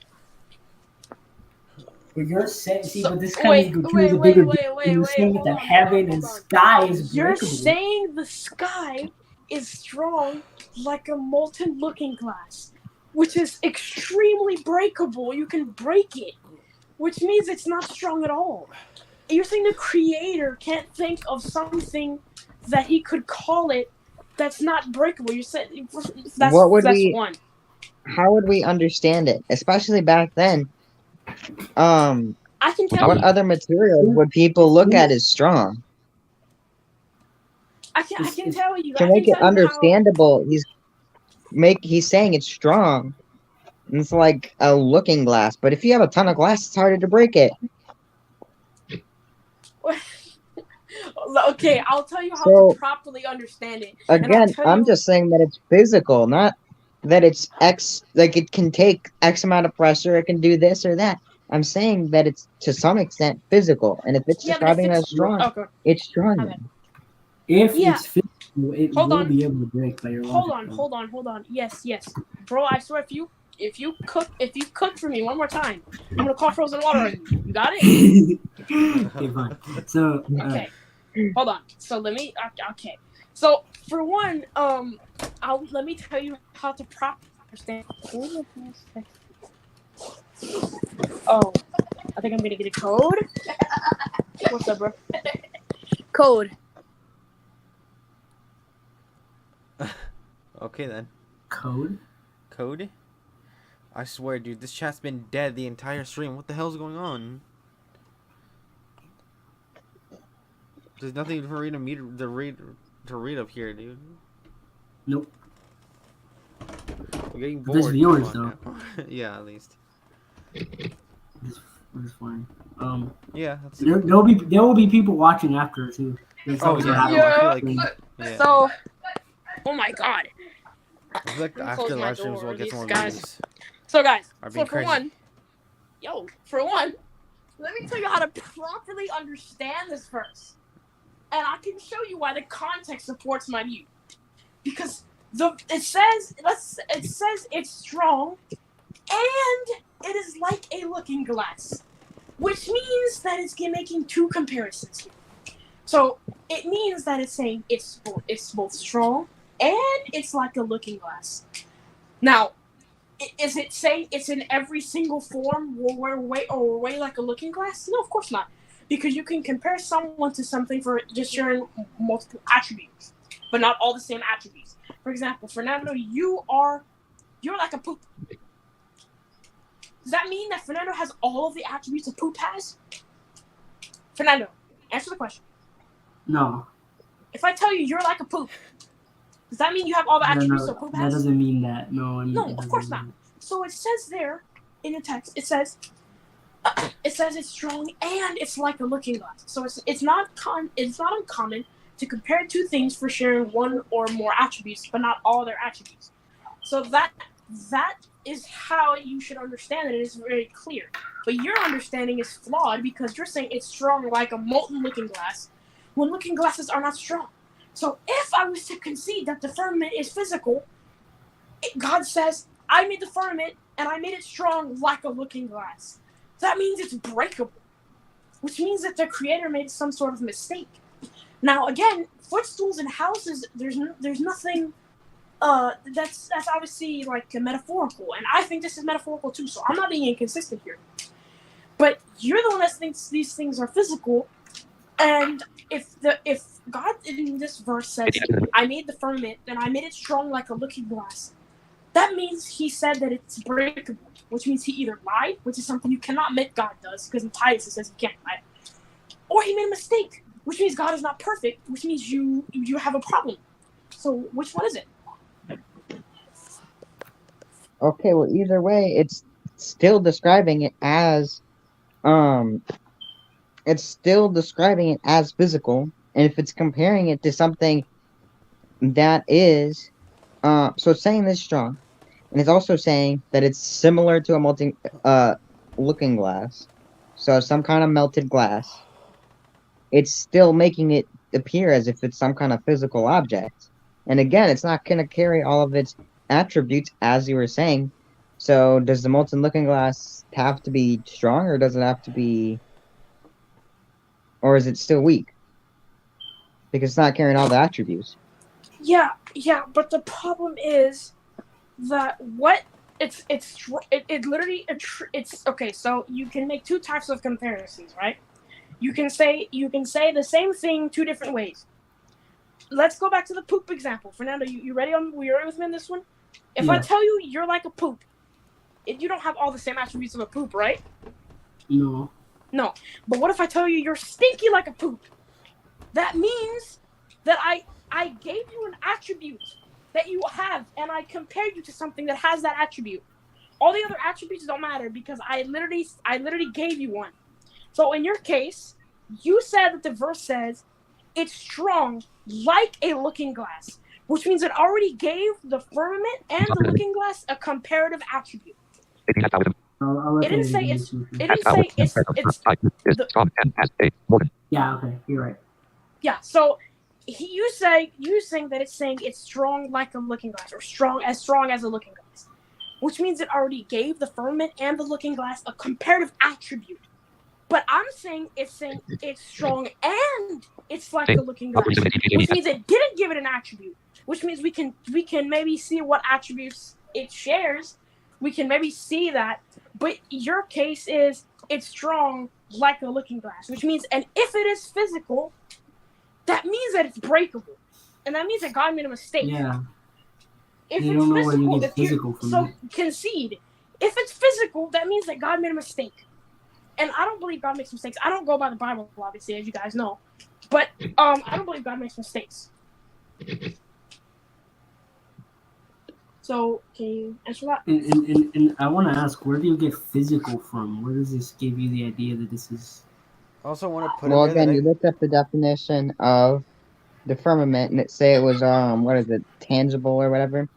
But you're saying, but this kind of goes to the bigger. You're saying that the heaven and sky is breakable. You're saying the sky is strong like a molten looking glass, which is extremely breakable. You can break it, which means it's not strong at all. You're saying the creator can't think of something that he could call it that's not breakable. You said that's one. How would we understand it, especially back then? I can tell what other material would people look at as strong? I can tell you. To make it understandable, he's saying it's strong. And it's like a looking glass, but if you have a ton of glass, it's harder to break it. Okay, I'll tell you how to properly understand it. Again, I'm just saying that it's physical, not that it's like it can take X amount of pressure, it can do this or that. I'm saying that it's to some extent physical, and if it's describing it as strong, it's strong. Okay. If it's physical, it will be able to break by your logic. Hold on. Yes. Bro, I swear if you cook for me one more time, I'm gonna call frozen water on you. You got it? Okay, fine. So okay. Hold on. So let me. Okay. So for one, let me tell you how to properly understand. Oh, I think I'm gonna get a code. What's up, bro? Code. Okay then. Code? Code? I swear, dude, this chat's been dead the entire stream. What the hell's going on? There's nothing for me to read up here, dude. Nope. I'm getting bored. There's viewers though. Yeah, at least. It's fine. Yeah, that's there will be people watching after too. Oh, yeah. Yeah. I feel like, yeah. So, oh my god. I feel like after the live streams we'll get some more guys. views. So guys, Are so being for crazy. one, let me tell you how to properly understand this verse. And I can show you why the context supports my view. Because it says it's strong and it is like a looking glass. Which means that it's making two comparisons here. So it means that it's saying it's both strong and it's like a looking glass. Now, is it saying it's in every single form or way like a looking glass? No, of course not. Because you can compare someone to something for just sharing multiple attributes, but not all the same attributes. For example, Fernando, you're like a poop. Does that mean that Fernando has all of the attributes a poop has? Fernando, answer the question. No. If I tell you you're like a poop, does that mean you have all the attributes a poop has? That doesn't mean that. No, No, of course not. So it says there in the text, it says it's strong and it's like a looking glass. So it's not uncommon to compare two things for sharing one or more attributes, but not all their attributes. So that is how you should understand it. It is very clear. But your understanding is flawed because you're saying it's strong like a molten looking glass, when looking glasses are not strong. So if I was to concede that the firmament is physical, God says, I made the firmament and I made it strong like a looking glass. That means it's breakable, which means that the creator made some sort of mistake. Now, again, footstools and houses, there's nothing that's obviously like metaphorical, and I think this is metaphorical too, so I'm not being inconsistent here. But you're the one that thinks these things are physical, and if God in this verse says, I made the firmament and I made it strong like a looking glass, that means he said that it's breakable, which means he either lied, which is something you cannot admit God does, because in Titus it says you can't lie, or he made a mistake, which means God is not perfect, which means you have a problem. So which one is it? Okay, well, either way, it's still describing it as physical, and if it's comparing it to something that is, so it's saying this strong, and it's also saying that it's similar to a molten looking glass, so some kind of melted glass. It's still making it appear as if it's some kind of physical object, and again, it's not going to carry all of its attributes as you were saying. So does the molten looking glass have to be strong, or does it have to be, or is it still weak? Because it's not carrying all the attributes. Yeah, but the problem is that it's okay. So you can make two types of comparisons, right? You can say the same thing two different ways. Let's go back to the poop example. Fernando, you ready? You ready with me on this one? If I tell you you're like a poop, you don't have all the same attributes of a poop, right? No. No. But what if I tell you you're stinky like a poop? That means that I gave you an attribute that you have, and I compared you to something that has that attribute. All the other attributes don't matter because I literally gave you one. So in your case, you said that the verse says it's strong like a looking glass, which means it already gave the firmament and the looking glass a comparative attribute. It didn't say it's Yeah, okay, you're right. Yeah, so you saying that it's saying it's strong like a looking glass, or strong as a looking glass, which means it already gave the firmament and the looking glass a comparative attribute. But I'm saying it's strong and it's like a looking glass, which means it didn't give it an attribute, which means we can maybe see what attributes it shares. We can maybe see that, but your case is it's strong like a looking glass, which means, and if it is physical, that means that it's breakable, and that means that God made a mistake. Yeah. if You it's don't know where you physical, get if you physical from so it. concede. If it's physical, that means that God made a mistake. And I don't believe God makes mistakes. I don't go by the Bible, obviously, as you guys know. But I don't believe God makes mistakes. So can you answer that? And I want to ask, where do you get physical from? Where does this give you the idea that this is? I also want to put Well, in there that again, you look up the definition of the firmament, and it say it was what is it, tangible or whatever?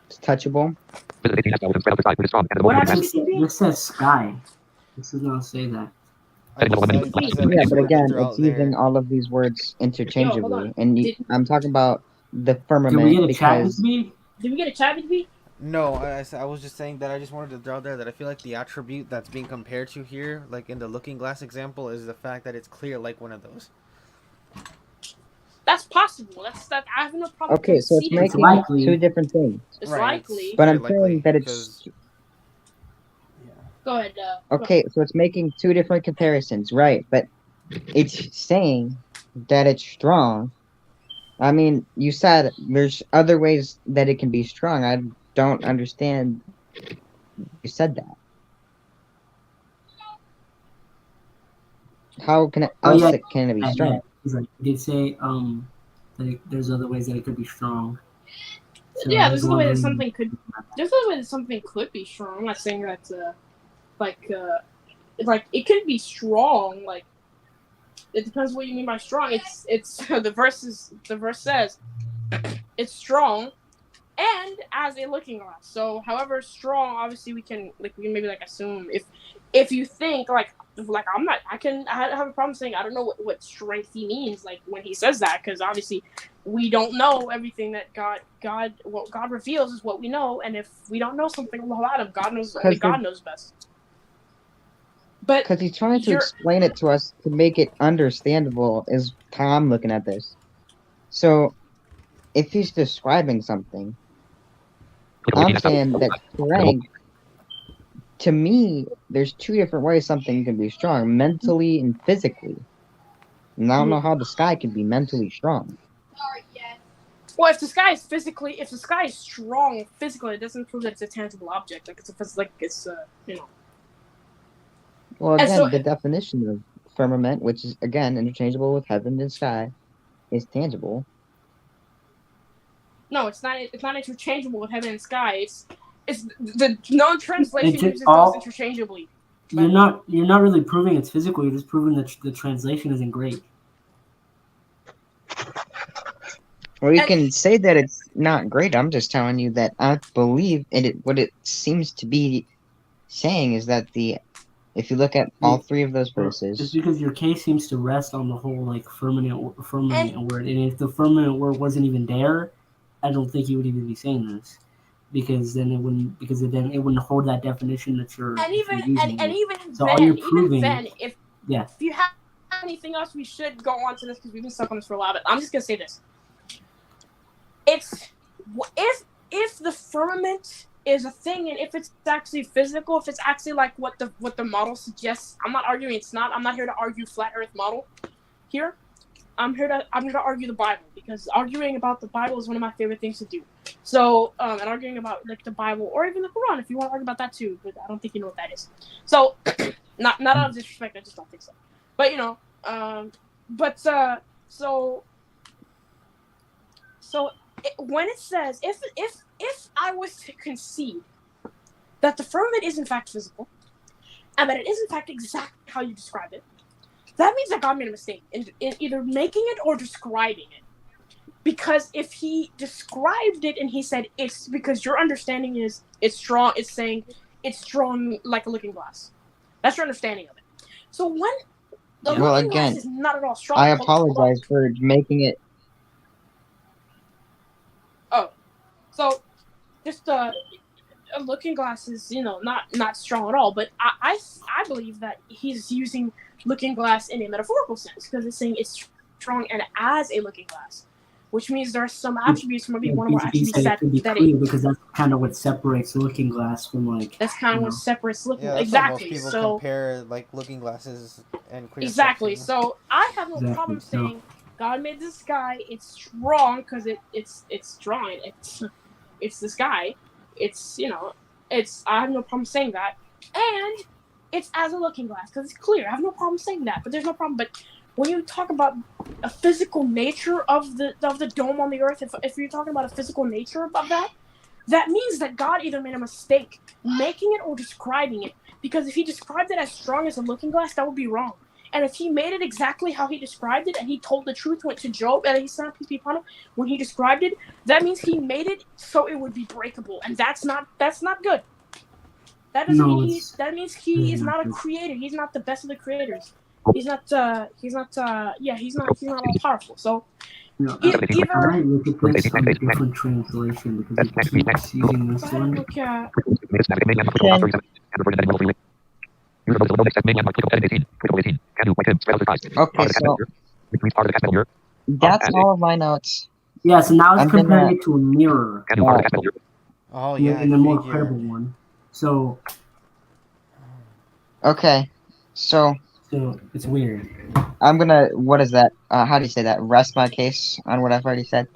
It's touchable. What happened, CCP? This says sky. This does not say that. I said I Yeah, just but wanted to again, throw it's out there. using all of these words interchangeably, and Did- I'm talking about the Can we firmament get a chat because with me? Did we get a chat with me? No, I was just saying that I just wanted to throw out there that I feel like the attribute that's being compared to here, like in the looking glass example, is the fact that it's clear like one of those. That's possible. That I have no problem. okay, so it's conceding. making likely. two different things. It's Right, likely. it's But very I'm likely, saying that because- it's Go ahead. okay. So it's making two different comparisons, right? But it's saying that it's strong. I mean, you said there's other ways that it can be strong. I don't understand. You said that. How can it can it be strong? He's like, he did say that there's other ways that it could be strong. So Yeah, I there's was no way that wondering- something could. There's no way that something could be strong. I'm not saying that. Like it could be strong. Like it depends what you mean by strong. It's the verse says it's strong, and as a looking glass. So, however strong, obviously we can maybe assume if you think like I'm not, I have a problem saying I don't know what strength he means like when he says that, because obviously we don't know everything that what God reveals is what we know, and if we don't know something about him, only God knows best. But because he's trying to explain it to us to make it understandable is how I'm looking at this. So if he's describing something, I'm saying that strength, to me, there's two different ways something can be strong, mentally and physically. And I don't know how the sky can be mentally strong. well, if the sky is strong physically, it doesn't prove that it's a tangible object. Well, And again, so- the definition of firmament, which is again interchangeable with heaven and sky, is tangible. No, it's not. It's not interchangeable with heaven and sky. It's the known translation uses all- those interchangeably. You're not really proving it's physical. You're just proving that the translation isn't great. Well, you can say that it's not great. I'm just telling you that I believe in it. What it seems to be saying is that if you look at all three of those verses, Just because your case seems to rest on the whole firmament word, and if the firmament word wasn't even there, I don't think you would even be saying this, because then it wouldn't hold that definition that you're using. If you have anything else, we should go on to this because we've been stuck on this for a while. But I'm just gonna say this: if the firmament is a thing, and if it's actually physical, if it's actually like what the model suggests, I'm not arguing it's not. I'm not here to argue flat Earth model here. I'm here to argue the Bible, because arguing about the Bible is one of my favorite things to do. So and arguing about the Bible or even the Quran, if you want to argue about that too, but I don't think you know what that is. So not out of disrespect, I just don't think so. But when it says if I was to concede that the firmament is in fact physical, and that it is in fact exactly how you describe it, that means that God made a mistake in either making it or describing it. Because if he described it and he said it's because your understanding is it's strong, it's saying it's strong like a looking glass. That's your understanding of it. So when the looking glass is not at all strong, I apologize for making it. Oh, so just a looking glass is not strong at all. But I believe that he's using looking glass in a metaphorical sense, because it's saying it's strong and as a looking glass, which means there are some attributes, maybe one or more attributes that because that's kind of what separates looking glass from that's kind of what separates looking glass. That's Exactly. Most people So compare looking glasses and clear exactly. section. So I have no problem saying God made the sky. It's strong because it's strong. it's this guy. It's I have no problem saying that, and it's as a looking glass because it's clear. I have no problem saying that, but there's no problem. But when you talk about a physical nature of the dome on the earth, if you're talking about a physical nature of that, that means that God either made a mistake making it or describing it. Because if he described it as strong as a looking glass, that would be wrong. And if he made it exactly how he described it, and he told the truth, went to Job, and he said, peace be upon him, when he described it, that means he made it so it would be breakable, and that's not good. That doesn't mean that means he is not a creator. He's not the best of the creators. He's not all powerful. So No, I might look at this on a different translation because it keeps using this one. look at Okay, so that's all of my notes. Yeah, so now it's I'm comparing gonna- it to a mirror Oh yeah, in a more figure. credible one. So Okay, so it's weird. I'm gonna, what is that? How do you say that? Rest my case on what I've already said.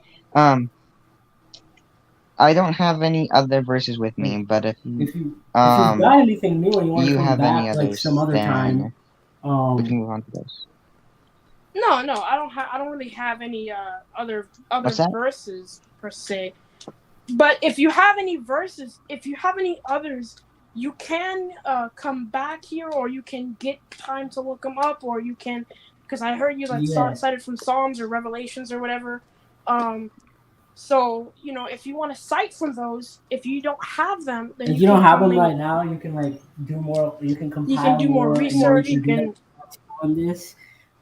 I don't have any other verses with me, but if If you've got anything new and you want to you come have back any like others, some other then time, we can move on to those. No, I don't really have any other What's that? verses per se. But if you have any verses, if you have any others, you can come back here, or you can get time to look them up, or you can, because I heard you cited from Psalms or Revelations or whatever. So if you want to cite from those, if you don't have them, then if you don't have them right now, you can like do more. You can compile. You can do more research. You can on this.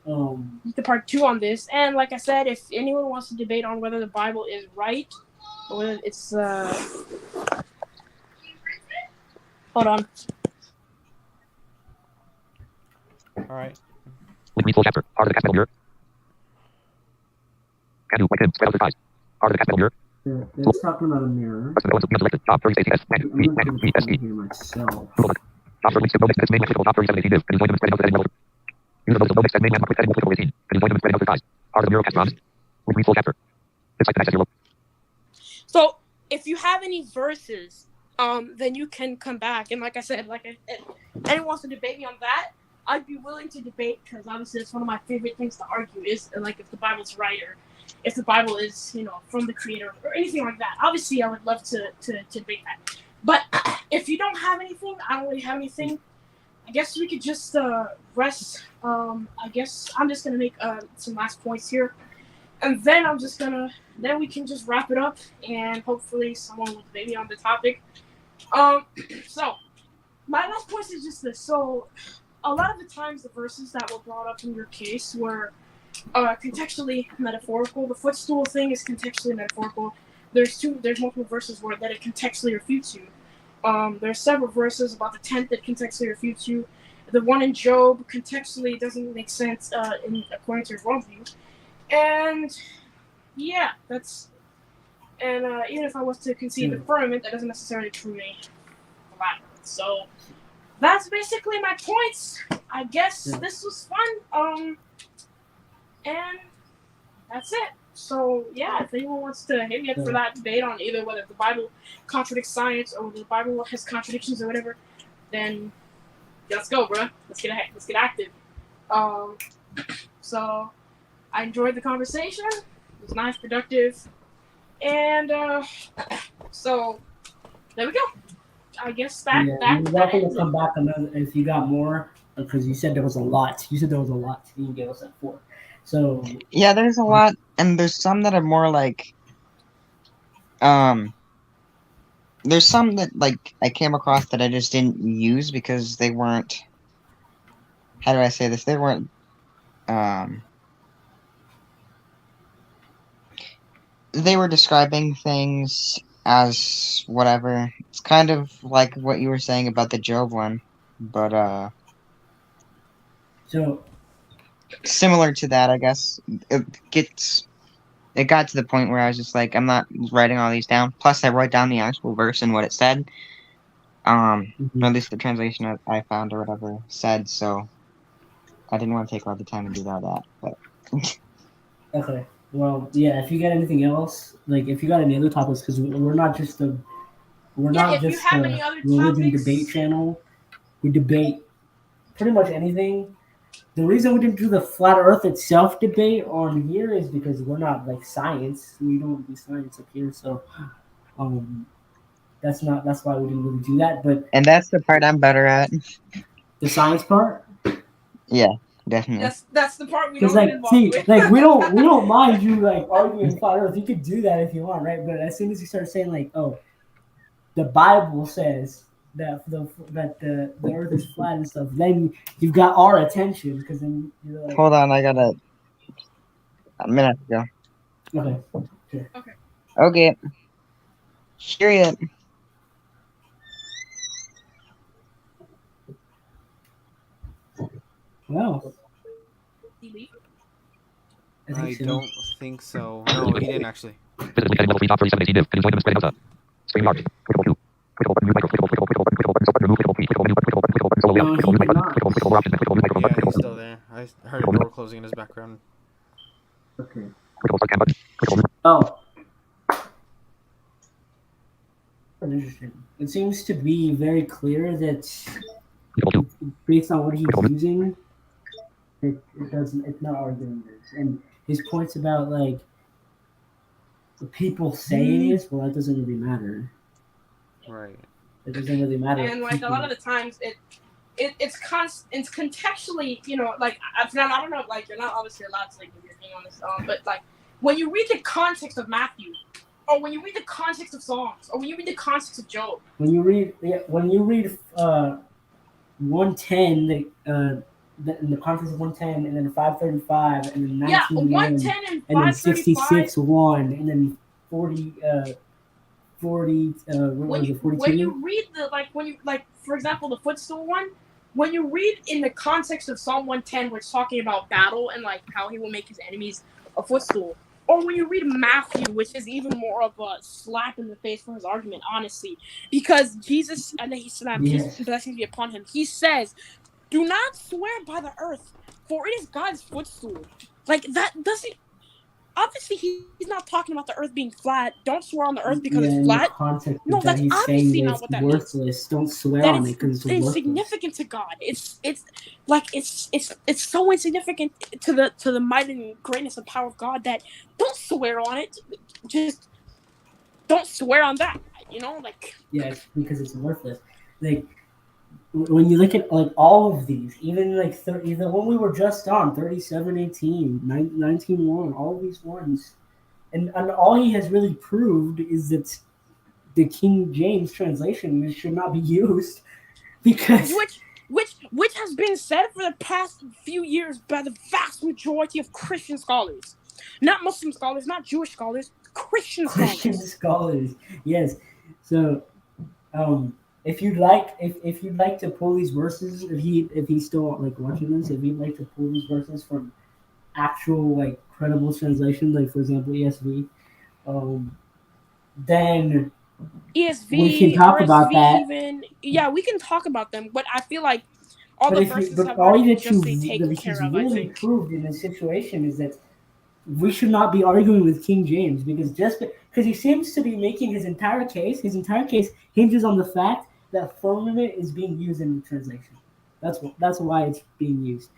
The part 2 on this, and like I said, if anyone wants to debate on whether the Bible is right or whether it's hold on. All right. Full chapter. Part of the capital mirror. Can you spread out the size? Part of the capital mirror. It's talking about a mirror. Top 30 ACS. I'm not going to put it here myself. Top 30 ACS main lexical. Top 37 ACS. And enjoy them spreading out the setting. Use those notice main landmark setting multiple 18. And enjoy them spreading out the size. Part of the mirror cast full chapter. This like the next So if you have any verses, then you can come back. And like I said, anyone wants to debate me on that, I'd be willing to debate, because obviously it's one of my favorite things to argue is like if the Bible's right, or if the Bible is from the Creator or anything like that. Obviously, I would love to debate that. But if you don't have anything, I don't really have anything. I guess we could just rest. I guess I'm just gonna make some last points here, and then then we can just wrap it up, and hopefully someone will debate me on the topic. So my last point is just this. So a lot of the times the verses that were brought up in your case were contextually metaphorical. The footstool thing is contextually metaphorical. There's multiple verses that it contextually refutes you. There's several verses about the tent that contextually refutes you. The one in Job contextually doesn't make sense according to your worldview. And yeah, even if I was to concede the firmament, that doesn't necessarily prove me flat. So that's basically my points. I guess this was fun. And that's it. So yeah, if anyone wants to hit me up for that debate on either whether the Bible contradicts science or whether the Bible has contradictions or whatever, then let's go, bro. Let's get active. So I enjoyed the conversation. It was nice, productive, and so there we go. I guess that We'll come back if you got more, because you said there was a lot. You said there was a lot. You gave us that 4. So yeah, there's a lot, and there's some that are more like, there's some that like I came across that I just didn't use because they weren't. How do I say this? They weren't. They were describing things as whatever. It's kind of like what you were saying about the Job one, but so similar to that, I guess. It got to the point where I was just like, I'm not writing all these down. Plus, I wrote down the actual verse and what it said. Or at least the translation that I found or whatever said. So I didn't want to take all the time and do all that. But okay. Well, yeah. If you got anything else, like if you got any other topics, because we're not just a If you have any other religion topics, debate channel. We debate pretty much anything. The reason we didn't do the flat Earth itself debate on here is because we're not like science. We don't do science up here, so that's why we didn't really do that. But And that's the part I'm better at. the science part, Yeah, definitely. that's the part we because don't get like involved with. like we don't mind you like arguing flat Earth. You could do that if you want, right? But as soon as you start saying like, oh, the Bible says that the Earth is flat and stuff, then you've got our attention because then you're like, Hold on, I got a minute to go. okay. Okay. Sure it. Well, I don't think so. No, he didn't actually. Visit link heading level 3 top 37 div and join the spreading Elsa. StreamYard. Clickable view. Clickable button, new micro, clickable button, button, remove, clickable 3, clickable menu button, clickable button, solo layout, clickable new button, clickable more options, and clickable new microphone Yeah, button, he's clickable still there. I heard a door closing in his background. Okay. clickable start cam button, clickable new Oh. Interesting. It seems to be very clear that clickable 2. based on what he's using, it doesn't. It's not arguing this. And his points about like the people say it is, well, that doesn't really matter. Right. It doesn't really matter. And like a lot of the times, it's contextually, you know, like I don't know, like you're not obviously allowed to like do your thing on this, but like when you read the context of Matthew, or when you read the context of Psalms, or when you read the context of Job, when you read 110, in the context of 110, and then 535, and then 19 yeah, 110 and and then 535. 66 1, and then 40 what was it, 42? When you read for example, the footstool one, when you read in the context of Psalm 110, where it's talking about battle and like how he will make his enemies a footstool, or when you read Matthew, which is even more of a slap in the face for his argument, honestly, because Jesus, and he said, peace and blessings be upon him, he says, do not swear by the earth, for it is God's footstool. Like, that doesn't... Obviously, he's not talking about the earth being flat. Don't swear on the earth because it's flat. No, that's obviously not what that worthless. means. Don't swear that on it because it's insignificant to God. It's so insignificant to the might and greatness and power of God that don't swear on it. Just don't swear on that. You know, like, yeah, it's because it's worthless. Like, when you look at like all of these, even like the one we were just on, 37:18, 19:1, all of these ones, and all he has really proved is that the King James translation should not be used because which has been said for the past few years by the vast majority of Christian scholars, not Muslim scholars, not Jewish scholars, Christian scholars. Yes. So, if you'd like to pull these verses, if he's still like watching this, if you'd like to pull these verses from actual like credible translation, like for example ESV, then ESV, we can talk RSV, about that. Even, yeah, we can talk about them, but I feel like all but the verses have taken care of. I think proved in this situation is that we should not be arguing with King James because he seems to be making his entire case hinges on the fact that firmament is being used in the translation. That's why it's being used.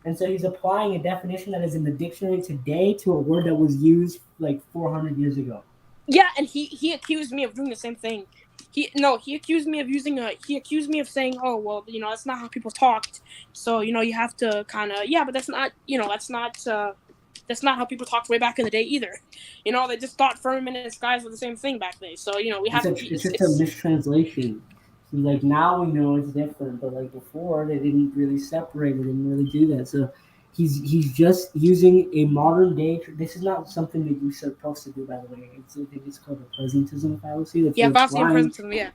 And so he's applying a definition that is in the dictionary today to a word that was used like 400 years ago. Yeah, and he accused me of doing the same thing. He accused me of saying, oh, well, you know, that's not how people talked. So, you know, you have to kind of, yeah, but that's not how people talked way back in the day either. You know, they just thought firmament and skies were the same thing back then. So, you know, it's just a mistranslation. So, like, now we know it's different, but like before they didn't really separate, they didn't really do that. So he's just using a modern day. This is not something that you're supposed to do, by the way. I think it's called a presentism fallacy. Yeah, presentism. Yeah.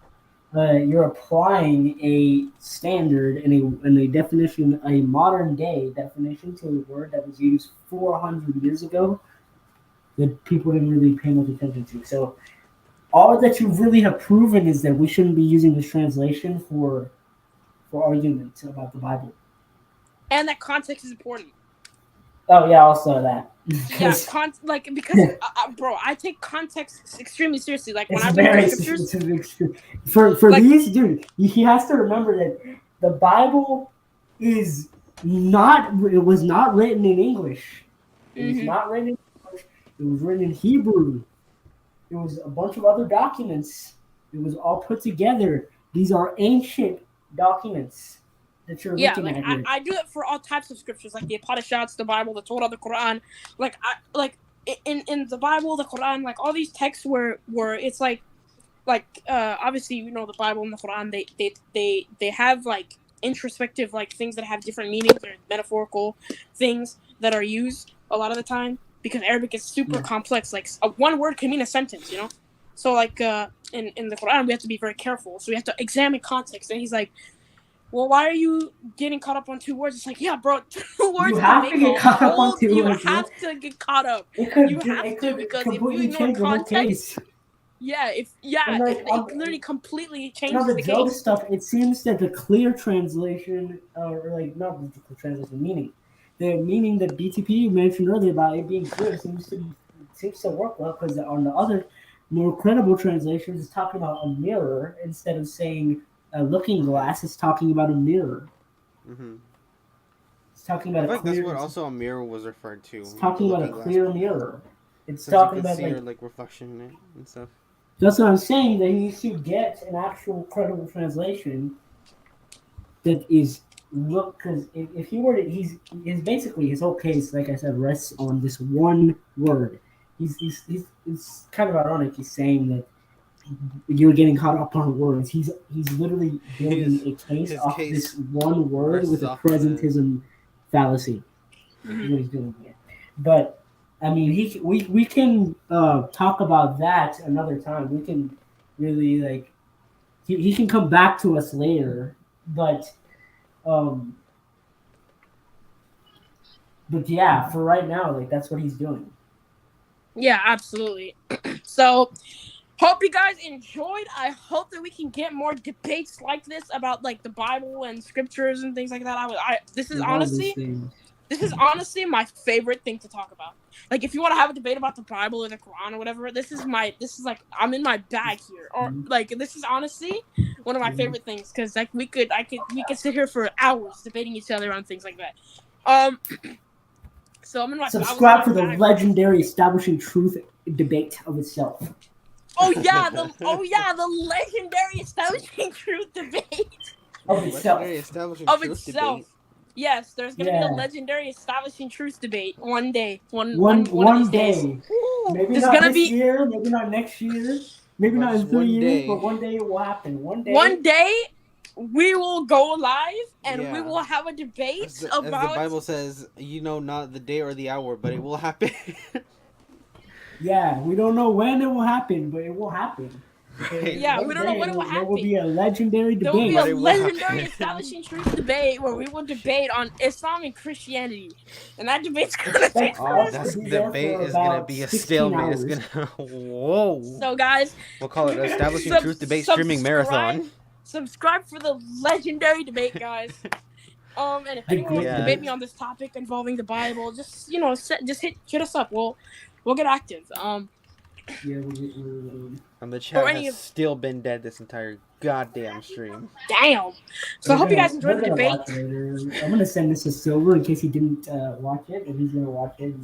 You're applying a standard and a definition, a modern day definition to a word that was used 400 years ago that people didn't really pay much attention to. So all that you really have proven is that we shouldn't be using this translation for arguments about the Bible. And that context is important. Oh yeah, also that. Yeah, because bro, I take context extremely seriously. Like when I It's read very the scriptures, for Like- these, dude. He has to remember that the Bible is not. It was not written in English. It was Mhm. not written in English. It was written in Hebrew. It was a bunch of other documents. It was all put together. These are ancient documents that you're yeah, looking like at here. I do it for all types of scriptures, like the Upanishads, the Bible, the Torah, the Quran. Like in the Bible, the Quran, like all these texts where it's like obviously you know the Bible and the Quran, they have like introspective like things that have different meanings or metaphorical things that are used a lot of the time because Arabic is super Yeah. complex. Like one word can mean a sentence, you know. So like in the Quran, we have to be very careful. So we have to examine context. And he's like, well, why are you getting caught up on two words? It's like, yeah, bro, 2 words. have can to make get a caught up on whole- 2 You words, have to get caught up. It could, You have to, because if you completely ignore change the whole context, case. Yeah, And, like, it literally completely Now changes the the Zelda case. stuff, it seems that the clear translation, or like not the clear translation meaning, the meaning that BTP mentioned earlier about it being clear seems to work well because on the other more credible translations, it's talking about a mirror instead of saying a looking glass. It's talking about a mirror. Mm-hmm. It's talking I about feel a like that's clear. what also a mirror was referred to. It's talking about a looking glass. clear mirror. It's So talking you can about see like. your like reflection in it and stuff. That's what I'm saying. That he needs to get an actual credible translation that is because if he were to, he's basically his whole case, like I said, rests on this one word. He's it's kind of ironic. He's saying that you're getting caught up on words. He's literally building a case his off case this one word rests with a off the- presentism fallacy. Mhm. Is what he's doing here. But I mean, we can talk about that another time. We can really like he can come back to us later, but yeah, for right now, like that's what he's doing. Yeah, absolutely. So, hope you guys enjoyed. I hope that we can get more debates like this about like the Bible and scriptures and things like that. This is With all these honestly things. my favorite thing to talk about. Like if you want to have a debate about the Bible or the Quran or whatever, this is like I'm in my bag here. Or like this is honestly one of my favorite things because like we could sit here for hours debating each other on things like that. So I'm in my Subscribe for the bag. legendary establishing truth debate of itself. Oh yeah, the legendary establishing truth debate Of itself. Legendary establishing of truth itself. debate. Yes, there's gonna be Yeah. a legendary establishing truth debate one day. One One of these day. days. Woo! Maybe There's not gonna this be year, maybe not next year, maybe not in Just 3 one years, day. but one day it will happen. One day we will go live and we Yeah. will have a debate As the about Bible says, you know not the day or the hour, but it will happen. Yeah, we don't know when it will happen, but it will happen. Right. Yeah, One we don't know when it day will There will happen. be a legendary There will debate. be But a it will legendary happen. establishing truth debate where we will debate on Islam and Christianity, and that debate's gonna Expect take. Oh, us that to be there debate for is gonna about be a 16 stalemate. It's hours. gonna whoa. So guys, We'll call it establishing truth debate streaming marathon. Subscribe for the legendary debate, guys. And if anyone wants to Yeah. debate me on this topic involving the Bible, just just hit us up. We'll get active. Yeah, we'll And the chat any has of- still been dead this entire goddamn stream. Damn. So I hope you guys enjoyed the we're gonna debate. watch it later. I'm gonna send this to Silver in case he didn't watch it. If he's gonna watch it,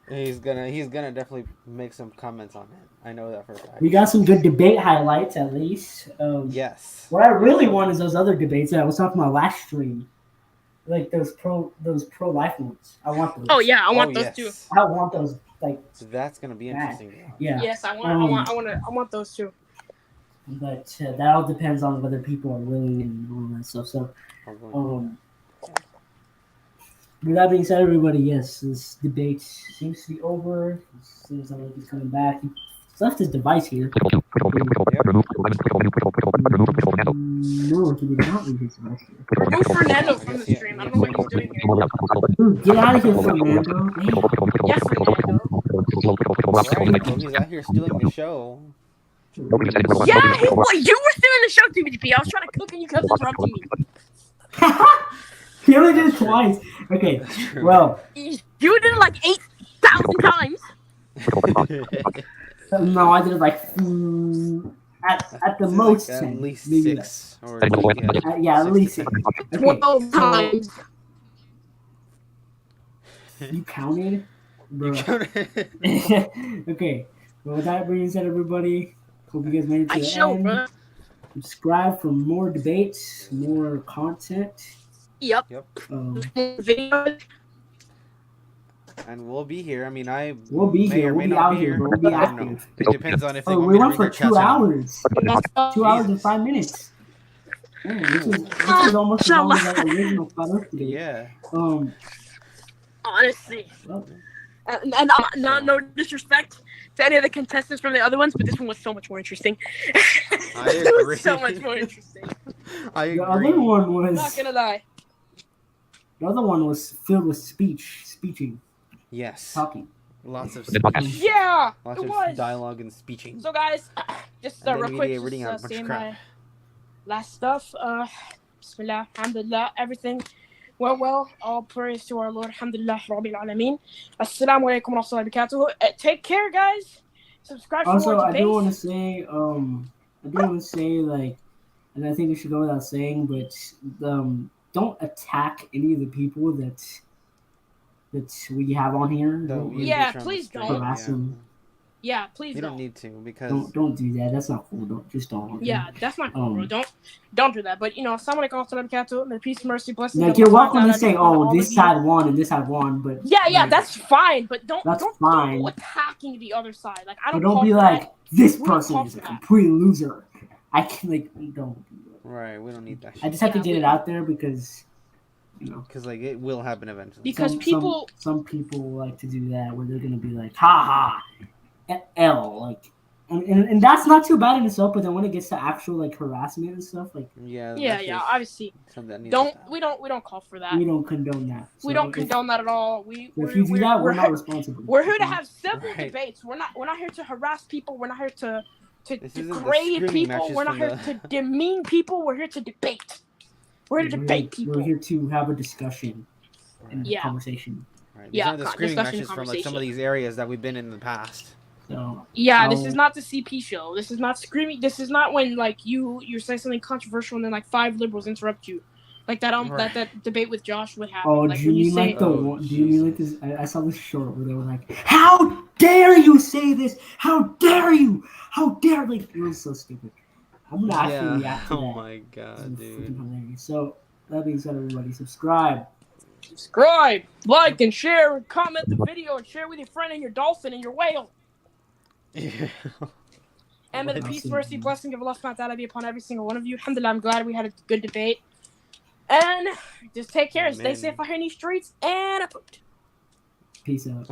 He's gonna definitely make some comments on it. I know that for a fact. We got some good debate highlights at least. Yes. What I really want is those other debates that I was talking about last stream, like those pro life ones. I want those. Oh yeah, I want those too. I want those. Like So that's gonna be interesting. to watch. yeah. Yes, I want those too. But that all depends on whether people are willing and all that stuff. So, with that being said, everybody, yes, this debate seems to be over. It seems like he's coming back. He's left his device here. Critical 2, critical remove, Fernando. No, he did not leave his device here. Remove Fernando from the stream. I don't know what he's doing here. Dude, get out of here, Fernando. Yes, Fernando. Right, he's out here stealing the show. Yeah, you were still in the show, TVGP. I was trying to cook and you kept interrupting me. He only did it twice. Okay, well, You did it like 8 No, I did it like at the most Like 10. at least maybe 6 or yeah, at 6 to least 10. 6. Okay, 12 times. you counted? You Bruh. counted. Okay, well, with that being said, everybody, hope you guys made it to I the show, end. bro. Subscribe for more debates, more content. Yep. Videos. And we'll be here. I mean, We'll be may here. or may We'll be not out be here, here. bro. We'll be I don't know. active. It depends on if they Oh, want we me to went read for their 2 chats or not. hours. 2 hours and 5 minutes. Man, this is almost as long as our original Flat Earth debate. Yeah. Honestly. Well, And no disrespect to any of the contestants from the other ones, but this one was so much more interesting. I It agree. was so much more interesting. I the agree. other one I'm was not gonna lie. filled with speeching, Yes. talking. Lots of Yeah, lots it of was. dialogue and speeching. So guys, just And then real quick, reading out a just bunch say of my crap. last stuff. Bismillah, alhamdulillah, everything went well. All praise to our Lord, alhamdulillah, Rabbil Alameen. Assalamu alaikum wa rahmatullahi wa barakatuh. Take care, guys. Subscribe for Also, more I do want to debates. say, like, and I think it should go without saying, but don't attack any of the people that we have on here. Yeah, please don't. Harass them. Yeah, please You don't. don't need to because Don't do that. That's not cool. Don't. Yeah, that's not cool, bro. Don't do that. But assalamu alaikum wa rahmatullahi wa barakatuh. May peace, mercy, blessings. Like, of you're Allah welcome to Ta'ala say, be upon all this of you. side won and this side won, but Yeah, like, that's fine. But don't fine. go attacking the other side. Like I But don't. don't be call for like, that. this We don't person call is a for that. complete loser. I can don't. right, we don't need that I shit. just have to Yeah, get it out there because Because like it will happen eventually. Because people. some people like to do that where they're gonna be like, ha ha, L, like, and that's not too bad in itself. But then when it gets to actual like harassment and stuff, like, Yeah, obviously. Something that needs We don't call for that. we don't condone that. We So don't condone that at all. if you do that, we're not responsible. We're here to have civil Right. debates. We're not here to harass people. We're not here to This isn't the degrade screaming people. matches We're not from here to demean people. We're here to debate. We're here to debate people. We're here to have a discussion and Yeah. conversation. Right. Yeah, These aren't the screaming discussion matches from like some of conversation. these areas that we've been in the past. So Yeah, this is not the CP show. This is not screaming. This is not when like you say something controversial and then like 5 liberals interrupt you, like that Right. that debate with Josh would happen. Oh, like do when you you mean say like the Oh, one? Do you mean like Jesus. this? I saw this short where they were like, "How dare you say this? How dare you? How dare!" Like, it was so stupid. I'm not actually react to Oh that. my It god, was freaking dude. hilarious. So that being said, everybody, subscribe. subscribe, like, and share, and comment the video, and share with your friend and your dolphin and your whale. And may the peace, mercy, blessing of Allah subhanahu wa ta'ala be upon every single one of you. Alhamdulillah, I'm glad we had a good debate. And just take care. Stay Amen. safe out here in these streets. And I pooped. Peace out.